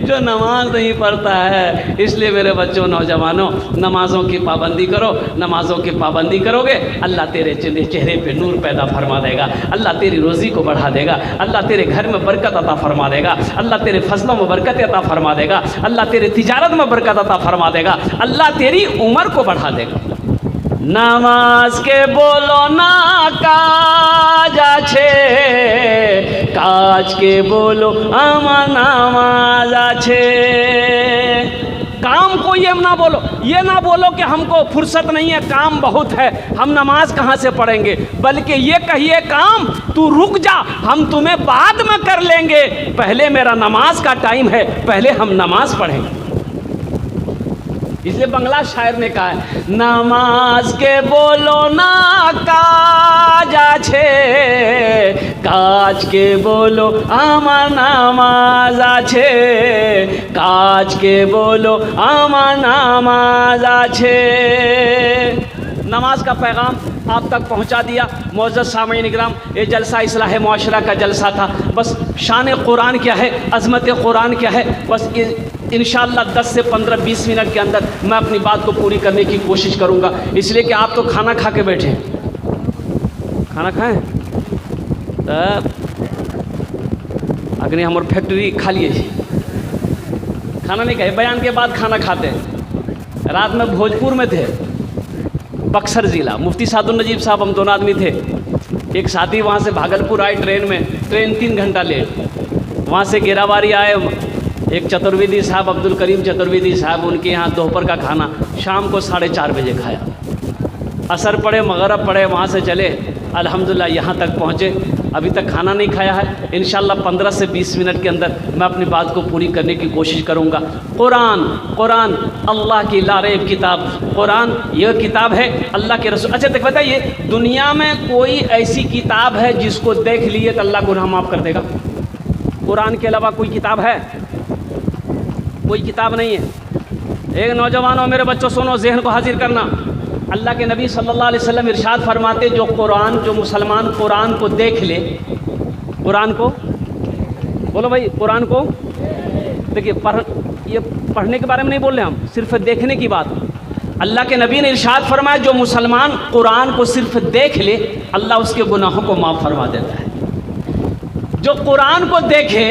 जो नमाज नहीं पढ़ता है। इसलिए मेरे बच्चों, नौजवानों, नमाज़ों की पाबंदी करो। नमाज़ों की पाबंदी करोगे अल्लाह तेरे चेहरे पे नूर पैदा फरमा देगा। अल्लाह तेरी रोज़ी को बढ़ा देगा। अल्लाह तेरे घर में बरकत अता फरमा देगा। अल्लाह तेरे फसलों में बरकत अता फरमा देगा। अल्लाह तेरे तिजारत में बरकत अता फरमा देगा। अल्लाह तेरी उम्र को बढ़ा देगा। नमाज के बोलो ना काज आछे, काज के बोलो आमा नमाज आछे। काम को ये ना बोलो, ये ना बोलो कि हमको फुर्सत नहीं है, काम बहुत है, हम नमाज कहाँ से पढ़ेंगे। बल्कि ये कहिए काम तू रुक जा, हम तुम्हें बाद में कर लेंगे, पहले मेरा नमाज का टाइम है, पहले हम नमाज पढ़ेंगे। इसलिए बंगला शायर ने कहा है, नमाज के बोलो ना काज आछे, काज के बोलो आमार नामाज आछे, काज के बोलो आमार नामाज आछे। नमाज का पैगाम आप तक पहुंचा दिया। मुअज़्ज़ज़ सामीन इकराम, ये जलसा इस्लाह मुआशरा का जलसा था। बस शान कुरान क्या है, अज़मत कुरान क्या है, बस इंशाअल्लाह 10 से 15-20 मिनट के अंदर मैं अपनी बात को पूरी करने की कोशिश करूंगा। इसलिए कि आप तो खाना खा के बैठे हैं, खाना खाएं। तब अग्नि हमर फैक्ट्री खा लिए छी, खाना नहीं खाए, बयान के बाद खाना खाते हैं। रात में भोजपुर में थे, बक्सर ज़िला, मुफ्ती सादुल नजीब साहब, हम दोनों आदमी थे। एक साथी वहाँ से भागलपुर आए ट्रेन में, ट्रेन 3 घंटा लेट, वहाँ से गिरावारी आए, एक चतुर्वेदी साहब, अब्दुल करीम चतुर्वेदी साहब, उनके यहाँ दोपहर का खाना शाम को 4:30 बजे खाया। असर पड़े, मगरब पड़े, वहाँ से चले, अल्हम्दुलिल्लाह यहाँ तक पहुँचे। अभी तक खाना नहीं खाया है। इंशाअल्लाह 15 से 20 मिनट के अंदर मैं अपनी बात को पूरी करने की कोशिश करूँगा। कुरान अल्लाह की लारेब किताब, कुरान यह किताब है अल्लाह के रसूल। अच्छा देख बताइए, दुनिया में कोई ऐसी किताब है जिसको देख लिए तो अल्लाह गुनाह माफ़ कर देगा? कुरान के अलावा कोई किताब है? कोई किताब नहीं है। एक नौजवान हो, मेरे बच्चों सुनो, जहन को हाजिर करना। अल्लाह के नबी सल्लल्लाहु अलैहि वसल्लम इरशाद फरमाते, जो मुसलमान कुरान को देख ले, कुरान को बोलो भाई, कुरान को देखिए, ये पढ़ने के बारे में नहीं बोल रहे हम, सिर्फ देखने की बात। अल्लाह के नबी ने इरशाद फरमाया, जो मुसलमान कुरान को सिर्फ देख ले, अल्लाह उसके गुनाहों को माफ़ फरमा देता है। जो कुरान को देखे,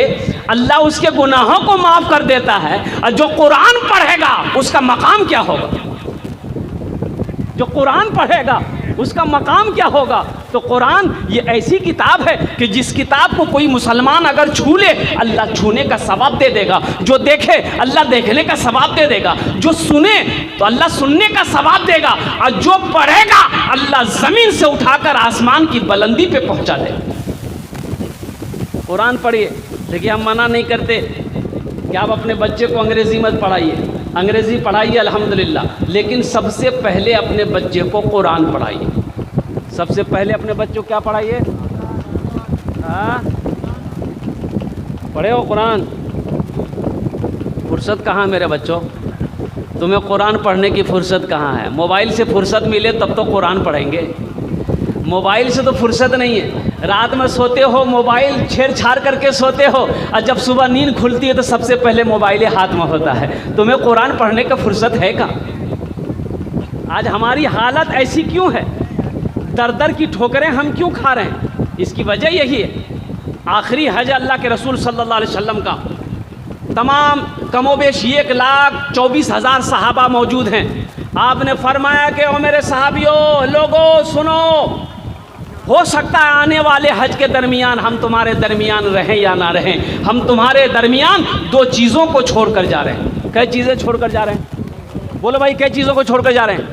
अल्लाह उसके गुनाहों को माफ़ कर देता है। और जो कुरान पढ़ेगा उसका मकाम क्या होगा? जो कुरान पढ़ेगा उसका मकाम क्या होगा? तो कुरान ये ऐसी किताब है कि जिस किताब को कोई मुसलमान अगर छू ले, अल्लाह छूने का सवाब दे देगा। जो देखे, अल्लाह देखने का सवाब दे देगा। जो सुने तो अल्लाह सुनने का सवाब देगा। और जो पढ़ेगा, अल्लाह ज़मीन से उठाकर आसमान की बुलंदी पे पहुंचा देगा। कुरान पढ़िए। देखिए, हम मना नहीं करते कि आप अपने बच्चे को अंग्रेज़ी मत पढ़ाइए, अंग्रेज़ी पढ़ाइए अल्हम्दुलिल्लाह, लेकिन सबसे पहले अपने बच्चे को कुरान पढ़ाइए। सबसे पहले अपने बच्चों को क्या पढ़ाइए? हाँ, पढ़े हो कुरान? फुर्सत कहाँ मेरे बच्चों? तुम्हें कुरान पढ़ने की फुर्सत कहाँ है? मोबाइल से फुर्सत मिले तब तो कुरान पढ़ेंगे। मोबाइल से तो फुर्सत नहीं है। रात में सोते हो, मोबाइल छेड़छाड़ करके सोते हो, और जब सुबह नींद खुलती है तो सबसे पहले मोबाइल हाथ में होता है। तुम्हें कुरान पढ़ने का फुर्सत है का? आज हमारी हालत ऐसी क्यों है? दर दर की ठोकरें हम क्यों खा रहे हैं? इसकी वजह यही है। आखिरी हज अल्लाह के रसूल सल्लल्लाहु अलैहि वसल्लम का, तमाम कमोबेश 1,24,000 सहाबा मौजूद हैं। आपने फरमाया कि ओ मेरे सहाबियों, लोगों सुनो, हो सकता है आने वाले हज के दरमियान हम तुम्हारे दरमियान रहें या ना रहें, हम तुम्हारे दरमियान 2 चीज़ों को छोड़कर जा रहे हैं। कई चीज़ें छोड़कर जा रहे हैं? बोलो भाई, कई चीज़ों को छोड़कर जा रहे हैं?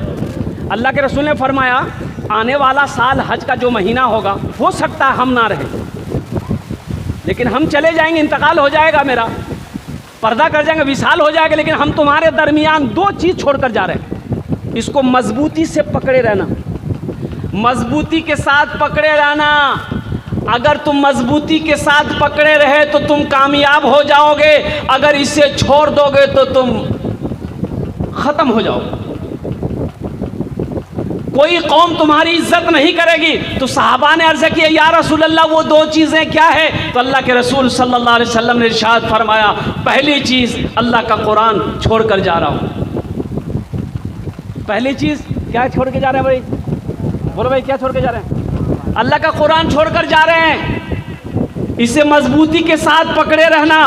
अल्लाह के रसूल ने फरमाया, आने वाला साल हज का जो महीना होगा, हो सकता है हम ना रहें, लेकिन हम चले जाएंगे, इंतकाल हो जाएगा, मेरा पर्दा कर जाएंगे, विशाल हो जाएगा, लेकिन हम तुम्हारे दरमियान 2 चीज़ छोड़कर जा रहे हैं। इसको मजबूती से पकड़े रहना, मजबूती के साथ पकड़े रहना। अगर तुम मजबूती के साथ पकड़े रहे तो तुम कामयाब हो जाओगे, अगर इसे छोड़ दोगे तो तुम खत्म हो जाओगे। कोई कौम तुम्हारी इज्जत नहीं करेगी। तो सहाबा ने अर्ज़ किया, या रसूल अल्लाह, वो 2 चीज़ें क्या है? तो अल्लाह के रसूल सल्लल्लाहु अलैहि वसल्लम ने इरशाद फरमाया, पहली चीज़ अल्लाह का कुरान छोड़कर जा रहा हूँ। पहली चीज़ क्या छोड़ के जा रहे हैं भाई? बोलो भाई, क्या छोड़ के जा रहे हैं? अल्लाह का कुरान छोड़कर जा रहे हैं। इसे मजबूती के साथ पकड़े रहना,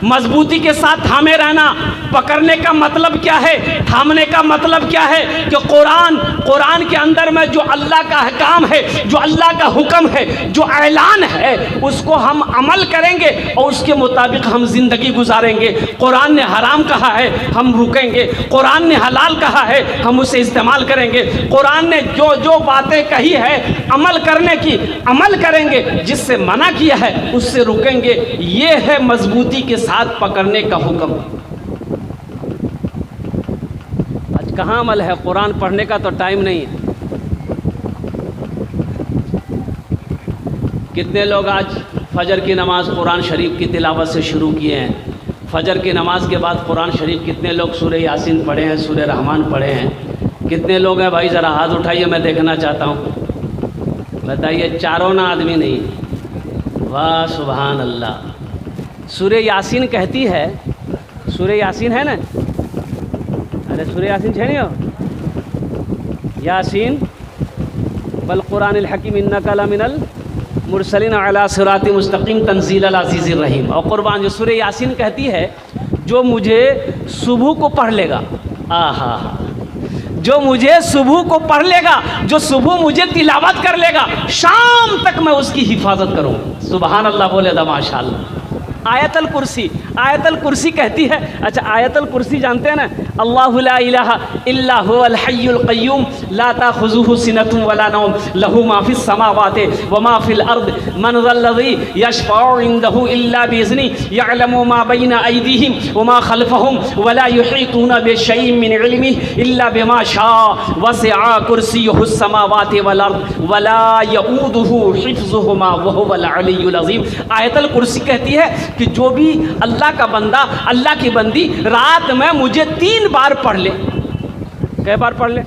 मजबूती के साथ थामे रहना। पकड़ने का मतलब क्या है? थामने का मतलब क्या है? कि कुरान के अंदर में जो अल्लाह का अहकाम है, जो अल्लाह का हुक्म है, जो ऐलान है, उसको हम अमल करेंगे और उसके मुताबिक हम ज़िंदगी गुजारेंगे। कुरान ने हराम कहा है, हम रुकेंगे। कुरान ने हलाल कहा है, हम उसे इस्तेमाल करेंगे। कुरान ने जो जो बातें कही है अमल करने की, अमल करेंगे। जिससे मना किया है उससे रुकेंगे। ये है मजबूती के साथ पकड़ने का हुक्म। आज कहाँ अमल है? कुरान पढ़ने का तो टाइम नहीं है। कितने लोग आज फजर की नमाज कुरान शरीफ की तिलावत से शुरू किए हैं? फजर की नमाज के बाद कुरान शरीफ कितने लोग सूरह यासीन पढ़े हैं, सूरह रहमान पढ़े हैं? कितने लोग हैं भाई? ज़रा हाथ उठाइए, मैं देखना चाहता हूँ। बताइए, चारों ना आदमी नहीं। वाह सुभान अल्लाह। सूरह यासीन कहती है, सूरह यासीन है ना? अरे सूरह यासीन है नहीं हो? यासीन बल कुरानिल हकीम इन्नका लमिनल मुरसलीन अला सिराती मुस्तकीम तंजील अल अज़ीज़िर रहीम। और कुर्बान जो सूरह यासीन कहती है, जो मुझे सुबह को पढ़ लेगा, आहा, जो मुझे सुबह को पढ़ लेगा, जो सुबह मुझे तिलावत कर लेगा, शाम तक मैं उसकी हिफाजत करूँगा। सुबहान अल्लाह बोले दा माशाअल्लाह। आयतल कुर्सी, आयतल कुर्सी कहती है, अच्छा आयतल कुर्सी जानते हैं ना, अल्लाहु ला इलाहा इल्ला हुवल हय्युल क़य्यूम ला ताख़ुज़ुहु सिनतुन वला नौम लहू मा फ़िस समावाति व मा फ़िल अर्द मन ज़ल्लज़ी यशफ़अउ इंदहु इल्ला बिइज़्नि यअलमु मा बैना अयदीहिम व मा ख़ल्फ़हुम वला युहीतूना बिशैइन मिन इल्मिही इल्ला बिमा शाअ वसिअ कुर्सियुहुस समावाति वल अर्द वला यऊदुहु हिफ़्ज़ुहुमा व हुवल अलिय्युल अज़ीम। आयतल कुर्सी कहती है कि जो भी अल्लाह का बंदा, अल्लाह की बंदी रात में मुझे 3 बार पढ़ ले। कै बार पढ़ ले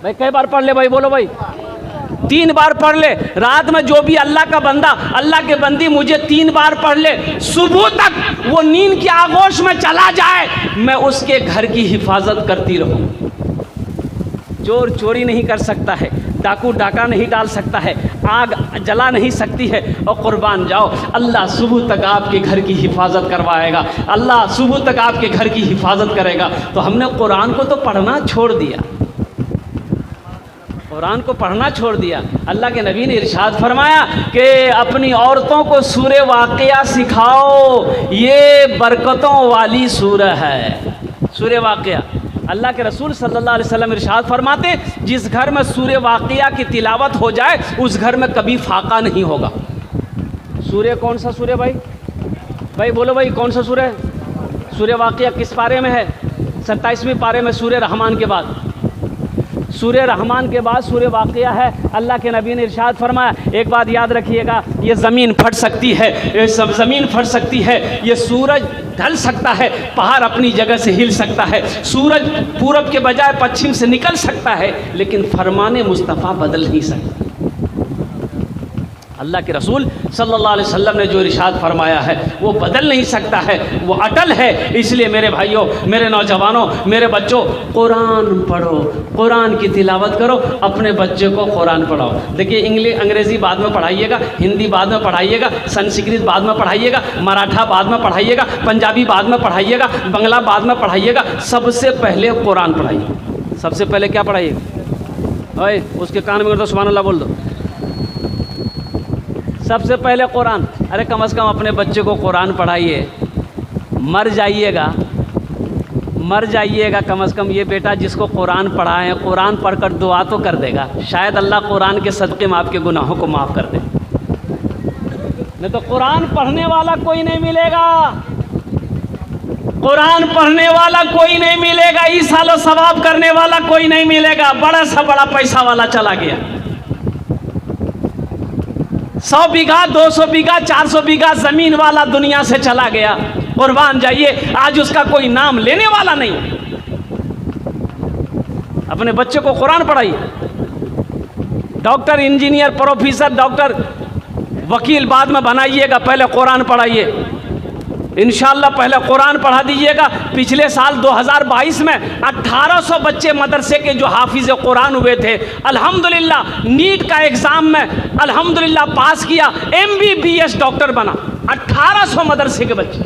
भाई? कै बार पढ़ ले भाई? बोलो भाई। 3 बार पढ़ ले रात में। जो भी अल्लाह का बंदा, अल्लाह के बंदी मुझे 3 बार पढ़ ले, सुबह तक वो नींद की आगोश में चला जाए, मैं उसके घर की हिफाजत करती रहूं। चोर चोरी नहीं कर सकता है, डाकू डाका नहीं डाल सकता है, आग जला नहीं सकती है। और कुर्बान जाओ, अल्लाह सुबह तक आपके घर की हिफाजत करवाएगा, अल्लाह सुबह तक आपके घर की हिफाजत करेगा। तो हमने कुरान को तो पढ़ना छोड़ दिया, कुरान को पढ़ना छोड़ दिया। अल्लाह के नबी ने इरशाद फरमाया कि अपनी औरतों को सूरह वाक़िया सिखाओ, ये बरकतों वाली सूरह है। सूरह वाक़िया, अल्लाह के रसूल सल्लल्लाहु अलैहि वसल्लम इरशाद फरमाते, जिस घर में सूरह वाक़िया की तिलावत हो जाए उस घर में कभी फाका नहीं होगा। सूरह कौन सा सूरह भाई? भाई बोलो भाई, कौन सा सूरह? सूरह वाक़िया किस पारे में है? 27वें पारे में, सूरह रहमान के बाद। सूरह रहमान के बाद सूरह वाक़िया है। अल्लाह के नबी ने इरशाद फरमाया, एक बात याद रखिएगा, ये ज़मीन फट सकती है, ये सब ज़मीन फट सकती है, ये सूरज ढल सकता है, पहाड़ अपनी जगह से हिल सकता है, सूरज पूरब के बजाय पश्चिम से निकल सकता है, लेकिन फरमाने मुस्तफ़ा बदल नहीं सकता। अल्लाह के रसूल सल्लल्लाहु अलैहि वसल्लम ने जो इरशाद फरमाया है वो बदल नहीं सकता है, वो अटल है। इसलिए मेरे भाइयों, मेरे नौजवानों, मेरे बच्चों, कुरान पढ़ो, कुरान की तिलावत करो, अपने बच्चे को कुरान पढ़ाओ। देखिए, अंग्रेज़ी बाद में पढ़ाइएगा, हिंदी बाद में पढ़ाइएगा, संस्कृत बाद में पढ़ाइएगा, मराठा बाद में पढ़ाइएगा, पंजाबी बाद में पढ़ाइएगा, बंगला बाद में पढ़ाइएगा, सबसे पहले कुरान पढ़ाइए। सबसे पहले क्या पढ़ाइएगा? ओए, उसके कान में तो सुभान अल्लाह बोल दो। सबसे पहले कुरान। अरे कम से कम अपने बच्चे को कुरान पढ़ाइए। मर जाइएगा कम से कम ये बेटा जिसको कुरान पढ़ाएं, कुरान पढ़कर दुआ तो कर देगा, शायद अल्लाह कुरान के सदक़े में आपके गुनाहों को माफ़ कर दे। नहीं तो कुरान पढ़ने वाला कोई नहीं मिलेगा, कुरान पढ़ने वाला कोई नहीं मिलेगा, ईसाल सवाब करने वाला कोई नहीं मिलेगा। बड़ा सा बड़ा पैसा वाला चला गया, 100 बीघा 200 बीघा 400 बीघा ज़मीन वाला दुनिया से चला गया। कुर्बान जाइए, आज उसका कोई नाम लेने वाला नहीं। अपने बच्चे को कुरान पढ़ाइए। डॉक्टर, इंजीनियर, प्रोफेसर, डॉक्टर, वकील बाद में बनाइएगा, पहले कुरान पढ़ाइए। इंशाअल्लाह पहले कुरान पढ़ा दीजिएगा। पिछले साल 2022 में 1800 बच्चे मदरसे के जो हाफिज़ कुरान हुए थे, अल्हम्दुलिल्लाह नीट का एग्ज़ाम में अल्हम्दुलिल्लाह पास किया, MBBS डॉक्टर बना। 1800 मदरसे के बच्चे,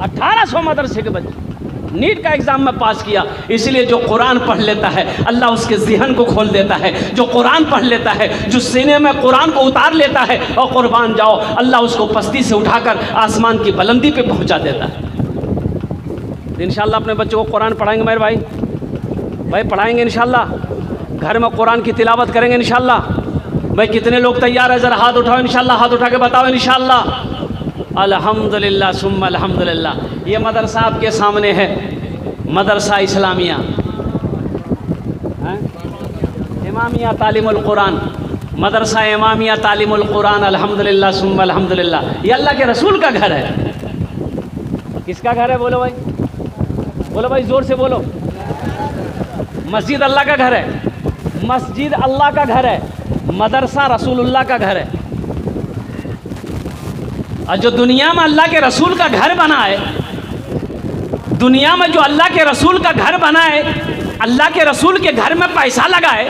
1800 मदरसे के बच्चे नीट का एग्ज़ाम में पास किया। इसलिए जो कुरान पढ़ लेता है अल्लाह उसके ज़हन को खोल देता है, जो कुरान पढ़ लेता है, जो सीने में कुरान को उतार लेता है, और कुर्बान जाओ, अल्लाह उसको पस्ती से उठाकर आसमान की बुलंदी पे पहुंचा देता है। इंशाअल्लाह अपने बच्चों को कुरान पढ़ाएंगे मेरे भाई पढ़ाएंगे इंशाअल्लाह। घर में कुरान की तिलावत करेंगे इंशाअल्लाह। भाई कितने लोग तैयार है? ज़रा हाथ उठाओ इंशाअल्लाह, हाथ उठा के बताओ इंशाअल्लाह। अल्हम्दुलिल्लाह सुम्मा अल्हम्दुलिल्लाह। ये मदरसा आपके सामने है, मदरसा इस्लामिया, इमामिया तालीमुल कुरान, मदरसा इमामिया तालीमुल कुरान। अल्हम्दुलिल्लाह सुम्मा अल्हम्दुलिल्लाह। ये अल्लाह के रसूल का घर है। किसका घर है? बोलो भाई, बोलो भाई, ज़ोर से बोलो। मस्जिद अल्लाह का घर है, मस्जिद अल्लाह का घर है, मदरसा रसूलुल्लाह का घर है। और जो दुनिया में अल्लाह के रसूल का घर बना है, दुनिया में जो अल्लाह के रसूल का घर बना है, अल्लाह के रसूल के घर में पैसा लगाए,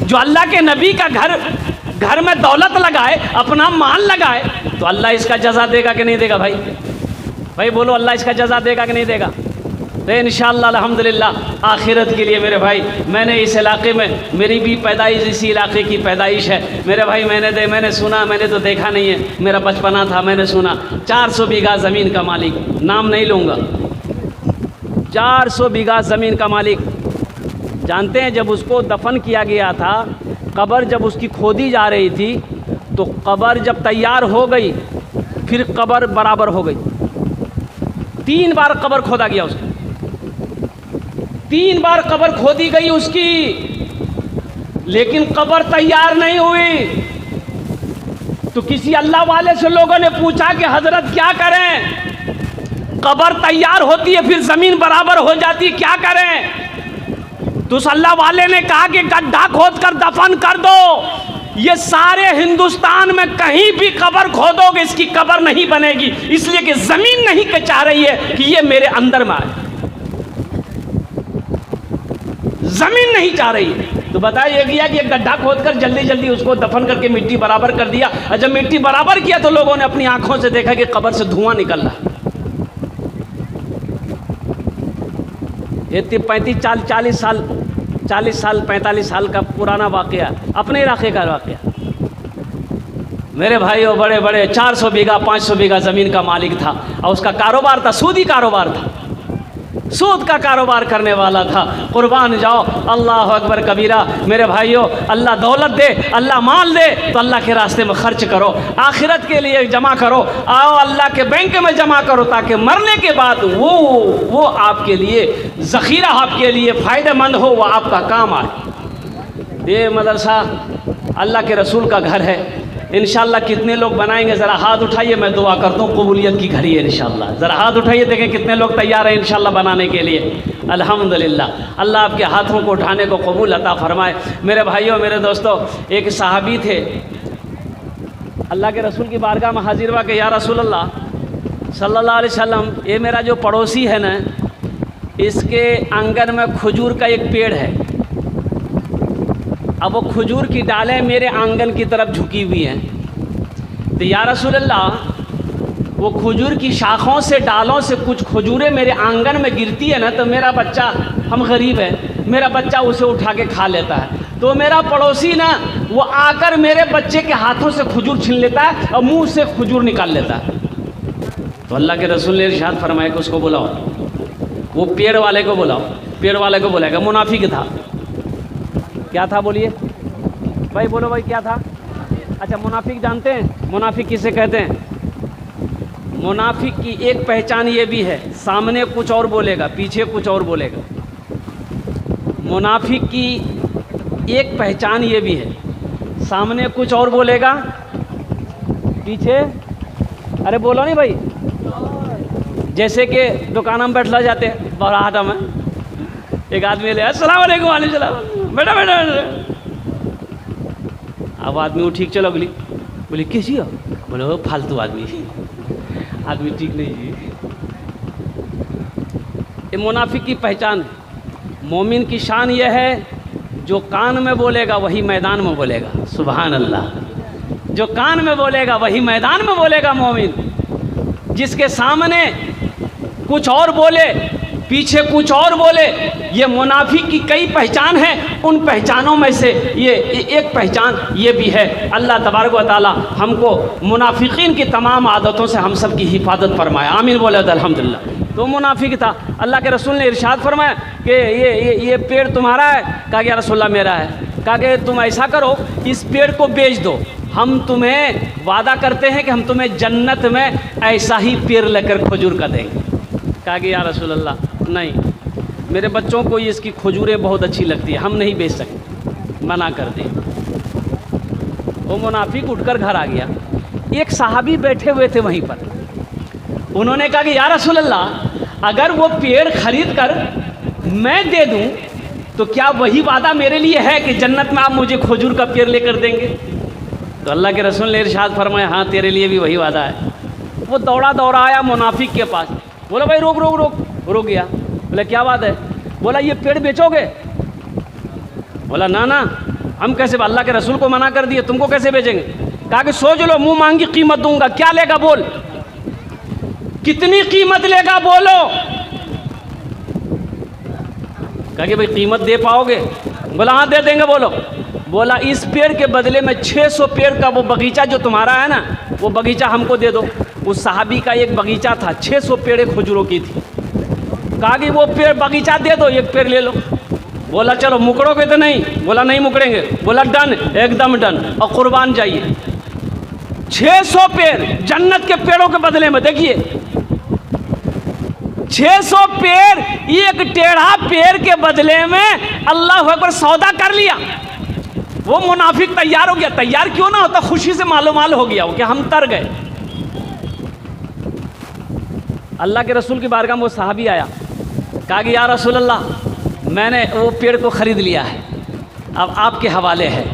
जो अल्लाह के नबी का घर में दौलत लगाए, अपना माल लगाए, तो अल्लाह इसका जज़ा देगा कि नहीं देगा? भाई बोलो, अल्लाह इसका जज़ा देगा कि नहीं देगा? तो इंशाअल्लाह अल्हम्दुलिल्लाह आखिरत के लिए मेरे भाई, मैंने इस इलाके में, मेरी भी पैदाइश इसी इलाके की पैदाइश है मेरे भाई। मैंने सुना, मैंने तो देखा नहीं है, मेरा बचपना था, मैंने सुना 400 बीघा ज़मीन का मालिक, नाम नहीं लूँगा, 400 बीघा ज़मीन का मालिक। जानते हैं, जब उसको दफन किया गया था, कब्र जब उसकी खोदी जा रही थी, तो कब्र जब तैयार हो गई, फिर कब्र बराबर हो गई। 3 बार कब्र खोदा गया उसका, 3 बार कब्र खोदी गई उसकी, लेकिन कब्र तैयार नहीं हुई। तो किसी अल्लाह वाले से लोगों ने पूछा कि हजरत क्या करें? कब्र तैयार होती है, फिर जमीन बराबर हो जाती, क्या करें? तो उस अल्लाह वाले ने कहा कि गड्ढा खोद कर दफन कर दो। ये सारे हिंदुस्तान में कहीं भी कब्र खोदोगे, इसकी कब्र नहीं बनेगी, इसलिए कि जमीन नहीं के चाह रही है कि ये मेरे अंदर में आए, जमीन नहीं चाह रही है। तो बताइए गया कि एक गड्ढा खोदकर जल्दी जल्दी उसको दफन करके मिट्टी बराबर कर दिया, और जब मिट्टी बराबर किया तो लोगों ने अपनी आंखों से देखा कि कब्र से धुआं निकल रहा। ये 40 साल 45 साल का पुराना वाकया, अपने इलाके का वाकया। मेरे भाइयों, बड़े बड़े 400 बीघा 500 बीघा ज़मीन का मालिक था, और उसका कारोबार था, सूदी कारोबार था, सूद का कारोबार करने वाला था। कुर्बान जाओ, अल्लाह अकबर कबीरा। मेरे भाइयों, अल्लाह दौलत दे, अल्लाह माल दे, तो अल्लाह के रास्ते में खर्च करो, आखिरत के लिए जमा करो, आओ अल्लाह के बैंक में जमा करो, ताकि मरने के बाद वो आपके लिए ज़ख़ीरा, आपके लिए फ़ायदेमंद हो, वो आपका काम आए। ये मदरसा अल्लाह के रसूल का घर है। इंशाअल्लाह कितने लोग बनाएंगे? ज़रा हाथ उठाइए, मैं दुआ करता हूँ कबूलियत की घड़ी है इंशाअल्लाह। ज़रा हाथ उठाइए, देखें कितने लोग तैयार हैं इंशाअल्लाह बनाने के लिए। अल्हम्दुलिल्लाह, अल्लाह आपके हाथों को उठाने को कबूल अता फरमाए। मेरे भाइयों, मेरे दोस्तों, एक सहाबी थे, अल्लाह के रसूल की बारगाह में हाजिर हुआ कि या रसूल अल्लाह सल्लल्लाहु अलैहि वसल्लम, ये मेरा जो पड़ोसी है ना, इसके आंगन में खजूर का एक पेड़ है। अब वो खजूर की डालें मेरे आंगन की तरफ झुकी हुई हैं। तो या रसूल अल्लाह, वो खजूर की शाखों से, डालों से कुछ खजूरें मेरे आंगन में गिरती है ना, तो मेरा बच्चा, हम गरीब हैं, मेरा बच्चा उसे उठा के खा लेता है। तो मेरा पड़ोसी ना, वो आकर मेरे बच्चे के हाथों से खजूर छीन लेता है और मुंह से खजूर निकाल लेता है। तो अल्लाह के रसूल ने इरशाद फरमाया कि उसको बुलाओ, वो पेड़ वाले को बुलाओ। पेड़ वाले को बुलाएगा, मुनाफिक था। क्या था बोलिए भाई, बोलो भाई, क्या था? अच्छा, मुनाफिक जानते हैं मुनाफिक किसे कहते हैं? मुनाफिक की एक पहचान ये भी है, सामने कुछ और बोलेगा, पीछे कुछ और बोलेगा। मुनाफिक की एक पहचान ये भी है, सामने कुछ और बोलेगा, पीछे, अरे बोलो नहीं भाई। जैसे कि दुकान में बैठला जाते हैं, बराहटा में एक आदमी ले, अस्सलाम वालेकुम, वालेकुम सलाम, बेटा बेटा। अब आदमी वो ठीक चलो, बोली कैसी हो? बोले वो फालतू आदमी ठीक नहीं जी। ये मुनाफिक की पहचान है। मोमिन की शान यह है, जो कान में बोलेगा वही मैदान में बोलेगा। सुभान अल्लाह, जो कान में बोलेगा वही मैदान में बोलेगा मोमिन। जिसके सामने कुछ और बोले, पीछे कुछ और बोले, ये मुनाफिक की कई पहचान है। उन पहचानों में से ये एक पहचान ये भी है। अल्लाह तबारक व तआला हमको मुनाफिकीन की तमाम आदतों से हम सब की हिफाजत फरमाया। आमीन बोले तो अल्हम्दुलिल्लाह। तो मुनाफिक था। अल्लाह के रसूल ने इरशाद फरमाया कि ये पेड़ तुम्हारा है? कहा कि या रसूलल्लाह मेरा है। कहा कि तुम ऐसा करो, इस पेड़ को बेच दो, हम तुम्हें वादा करते हैं कि हम तुम्हें जन्नत में ऐसा ही पेड़ लेकर खजूर का देंगे। कहा कि या रसूलल्लाह नहीं, मेरे बच्चों को इसकी खजूरें बहुत अच्छी लगती है, हम नहीं बेच सकते, मना कर दें। वो मुनाफिक उठकर घर आ गया। एक सहाबी बैठे हुए थे वहीं पर, उन्होंने कहा कि या रसूलल्लाह, अगर वो पेड़ खरीद कर मैं दे दूं तो क्या वही वादा मेरे लिए है कि जन्नत में आप मुझे खजूर का पेड़ लेकर देंगे? तो अल्लाह के रसूल ने इरशाद फरमाया, हाँ तेरे लिए भी वही वादा है। वो दौड़ा दौड़ा आया मुनाफिक के पास, बोला भाई रोक रोक रोक। रुक गया। बोला क्या बात है? बोला ये पेड़ बेचोगे? बोला ना ना, हम कैसे, अल्लाह के रसूल को मना कर दिए, तुमको कैसे भेजेंगे? कहा कि सोच लो, मुंह मांगी कीमत दूंगा, क्या लेगा बोल, कितनी कीमत लेगा बोलो। कहा कि भाई कीमत दे पाओगे? बोला हाँ दे देंगे। बोलो। बोला इस पेड़ के बदले में 600 पेड़ का वो बगीचा जो तुम्हारा है ना, वो बगीचा हमको दे दो। उस साहबी का एक बगीचा था, 600 पेड़ खजूरों की थी। कहा कि वो पेड़ बगीचा दे दो, एक पेड़ ले लो। बोला चलो, मुकरोगे तो नहीं? बोला नहीं मुकरेंगे। बोला डन, एकदम डन, और कुर्बान जाइए। 600 पेड़ जन्नत के पेड़ों के बदले में, देखिए 600 पेड़, एक टेढ़ा पेड़ के बदले में अल्लाह अकबर सौदा कर लिया। वो मुनाफिक तैयार हो गया। तैयार क्यों ना होता, खुशी से मालूमाल हो गया वो कि हम तर गए। अल्लाह के रसूल की बारगाह में वो साहबी आया, कहा कि या रसूल अल्लाह, मैंने वो पेड़ को ख़रीद लिया है, अब आपके हवाले है,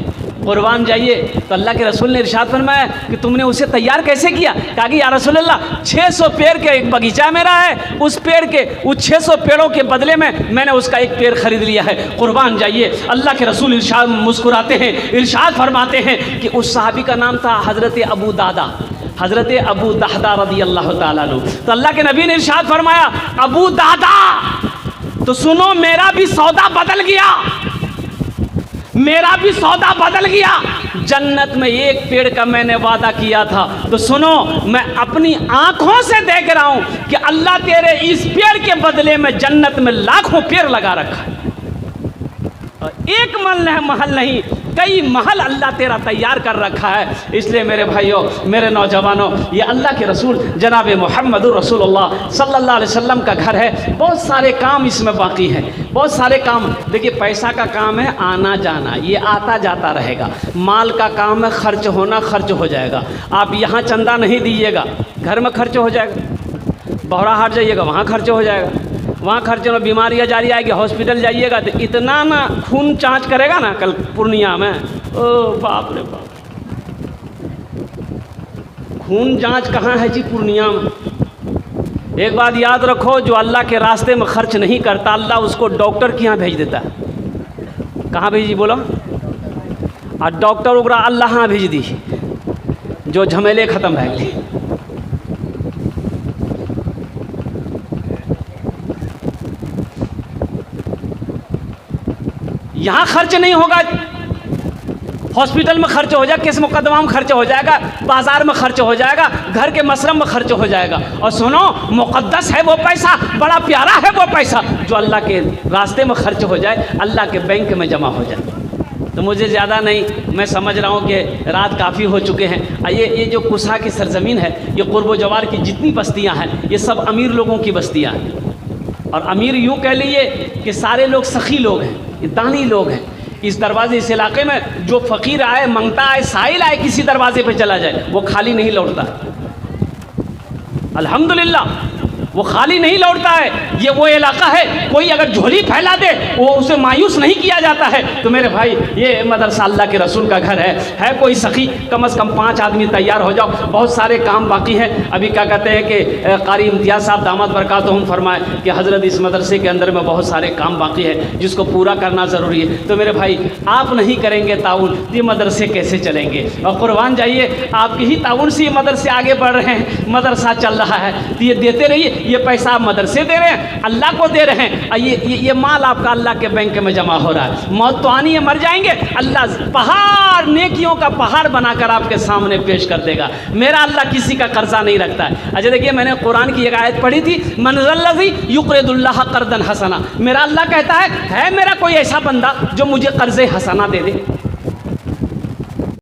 कुर्बान जाइए। तो अल्लाह के रसूल ने इरशाद फरमाया कि तुमने उसे तैयार कैसे किया? कहा कि या रसूल अल्लाह, 600 पेड़ के एक बगीचा मेरा है, उस पेड़ के उस 600 पेड़ों के बदले में मैंने उसका एक पेड़ खरीद लिया है, कुर्बान जाइए। अल्लाह के रसूल इरशाद मुस्कुराते हैं, इरशाद फरमाते हैं कि उस साहबी का नाम था हज़रत अबू दादा, हज़रत अबू दादा रज़ी अल्लाह ताला अन्हु। तो अल्लाह के नबी ने इरशाद फरमाया, अबू दादा तो सुनो, मेरा भी सौदा बदल गया, मेरा भी सौदा बदल गया। जन्नत में एक पेड़ का मैंने वादा किया था, तो सुनो, मैं अपनी आंखों से देख रहा हूं कि अल्लाह तेरे इस पेड़ के बदले में जन्नत में लाखों पेड़ लगा रखा है। और एक महल नहीं, कई महल अल्लाह तेरा तैयार कर रखा है। इसलिए मेरे भाइयों, मेरे नौजवानों, ये अल्लाह के रसूल जनाब मोहम्मद रसूलुल्लाह सल्लल्लाहु अलैहि वसल्लम का घर है। बहुत सारे काम इसमें बाकी हैं, बहुत सारे काम। देखिए पैसा का काम है आना जाना, ये आता जाता रहेगा। माल का काम है खर्च होना, खर्च हो जाएगा। आप यहाँ चंदा नहीं दीजिएगा, घर में खर्च हो जाएगा। बहराहाट जाइएगा, वहाँ खर्च हो जाएगा। वहाँ खर्चे में बीमारियाँ जारी आएगी, हॉस्पिटल जाइएगा तो इतना ना खून जांच करेगा ना कल पूर्णिया में, ओ बाप रे बाप, खून जांच कहाँ है जी पूर्णिया में। एक बात याद रखो, जो अल्लाह के रास्ते में खर्च नहीं करता, अल्लाह उसको डॉक्टर के यहाँ भेज देता है। कहाँ भेजी बोलो? और डॉक्टर ओकरा अल्लाह यहाँ भेज दी, जो झमेले ख़त्म है गए। यहाँ खर्च नहीं होगा, हॉस्पिटल में खर्च हो जाएगा, केस मुकदमा में खर्च हो जाएगा, बाजार में खर्च हो जाएगा, घर के मसरम में खर्च हो जाएगा। और सुनो, मुक़द्दस है वो पैसा, बड़ा प्यारा है वो पैसा, जो अल्लाह के रास्ते में खर्च हो जाए, अल्लाह के बैंक में जमा हो जाए। तो मुझे ज़्यादा नहीं, मैं समझ रहा हूँ कि रात काफ़ी हो चुके हैं। ये जो कुसा की सरजमीन है, ये कुर्ब जवार की जितनी बस्तियाँ हैं, ये सब अमीर लोगों की बस्तियाँ हैं। और अमीर यूँ कह लीजिए कि सारे लोग सखी लोग हैं, दानी लोग हैं। इस दरवाजे, इस इलाके में जो फ़कीर आए, मंगता आए, साइल आए, किसी दरवाजे पे चला जाए, वो खाली नहीं लौटता। अल्हम्दुलिल्लाह, वो खाली नहीं लौटता है। ये वो इलाका है, कोई अगर झोली फैला दे वो उसे मायूस नहीं किया जाता है। तो मेरे भाई, ये मदरसा अल्लाह के रसूल का घर है कोई सखी, कम से कम 5 आदमी तैयार हो जाओ, बहुत सारे काम बाकी हैं। अभी क्या कहते हैं कि कारी इम्तियाज़ साहब दामद बरकातुहुम फरमाए कि हज़रत इस मदरसे के अंदर में बहुत सारे काम बाकी है जिसको पूरा करना ज़रूरी है। तो मेरे भाई, आप नहीं करेंगे ताउन, ये मदरसे कैसे चलेंगे? और कुर्बान जाइए, आपके ही ताउन से ये मदरसे आगे बढ़ रहे हैं, मदरसा चल रहा है। तो ये देते रहिए, ये पैसा आप मदरसे दे रहे हैं, अल्लाह को दे रहे हैं, और ये माल आपका अल्लाह के बैंक में जमा हो रहा है। मौत तो आनी है, मर जाएंगे, अल्लाह पहाड़, नेकियों का पहाड़ बनाकर आपके सामने पेश कर देगा। मेरा अल्लाह किसी का कर्जा नहीं रखता है। अच्छा देखिए, मैंने कुरान की एक आयत पढ़ी थी, मन ज़ल्लज़ी युक़रिदुल्लाह क़र्ज़न हसना। मेरा अल्लाह कहता है मेरा कोई ऐसा बंदा जो मुझे कर्ज़े हसना दे दे।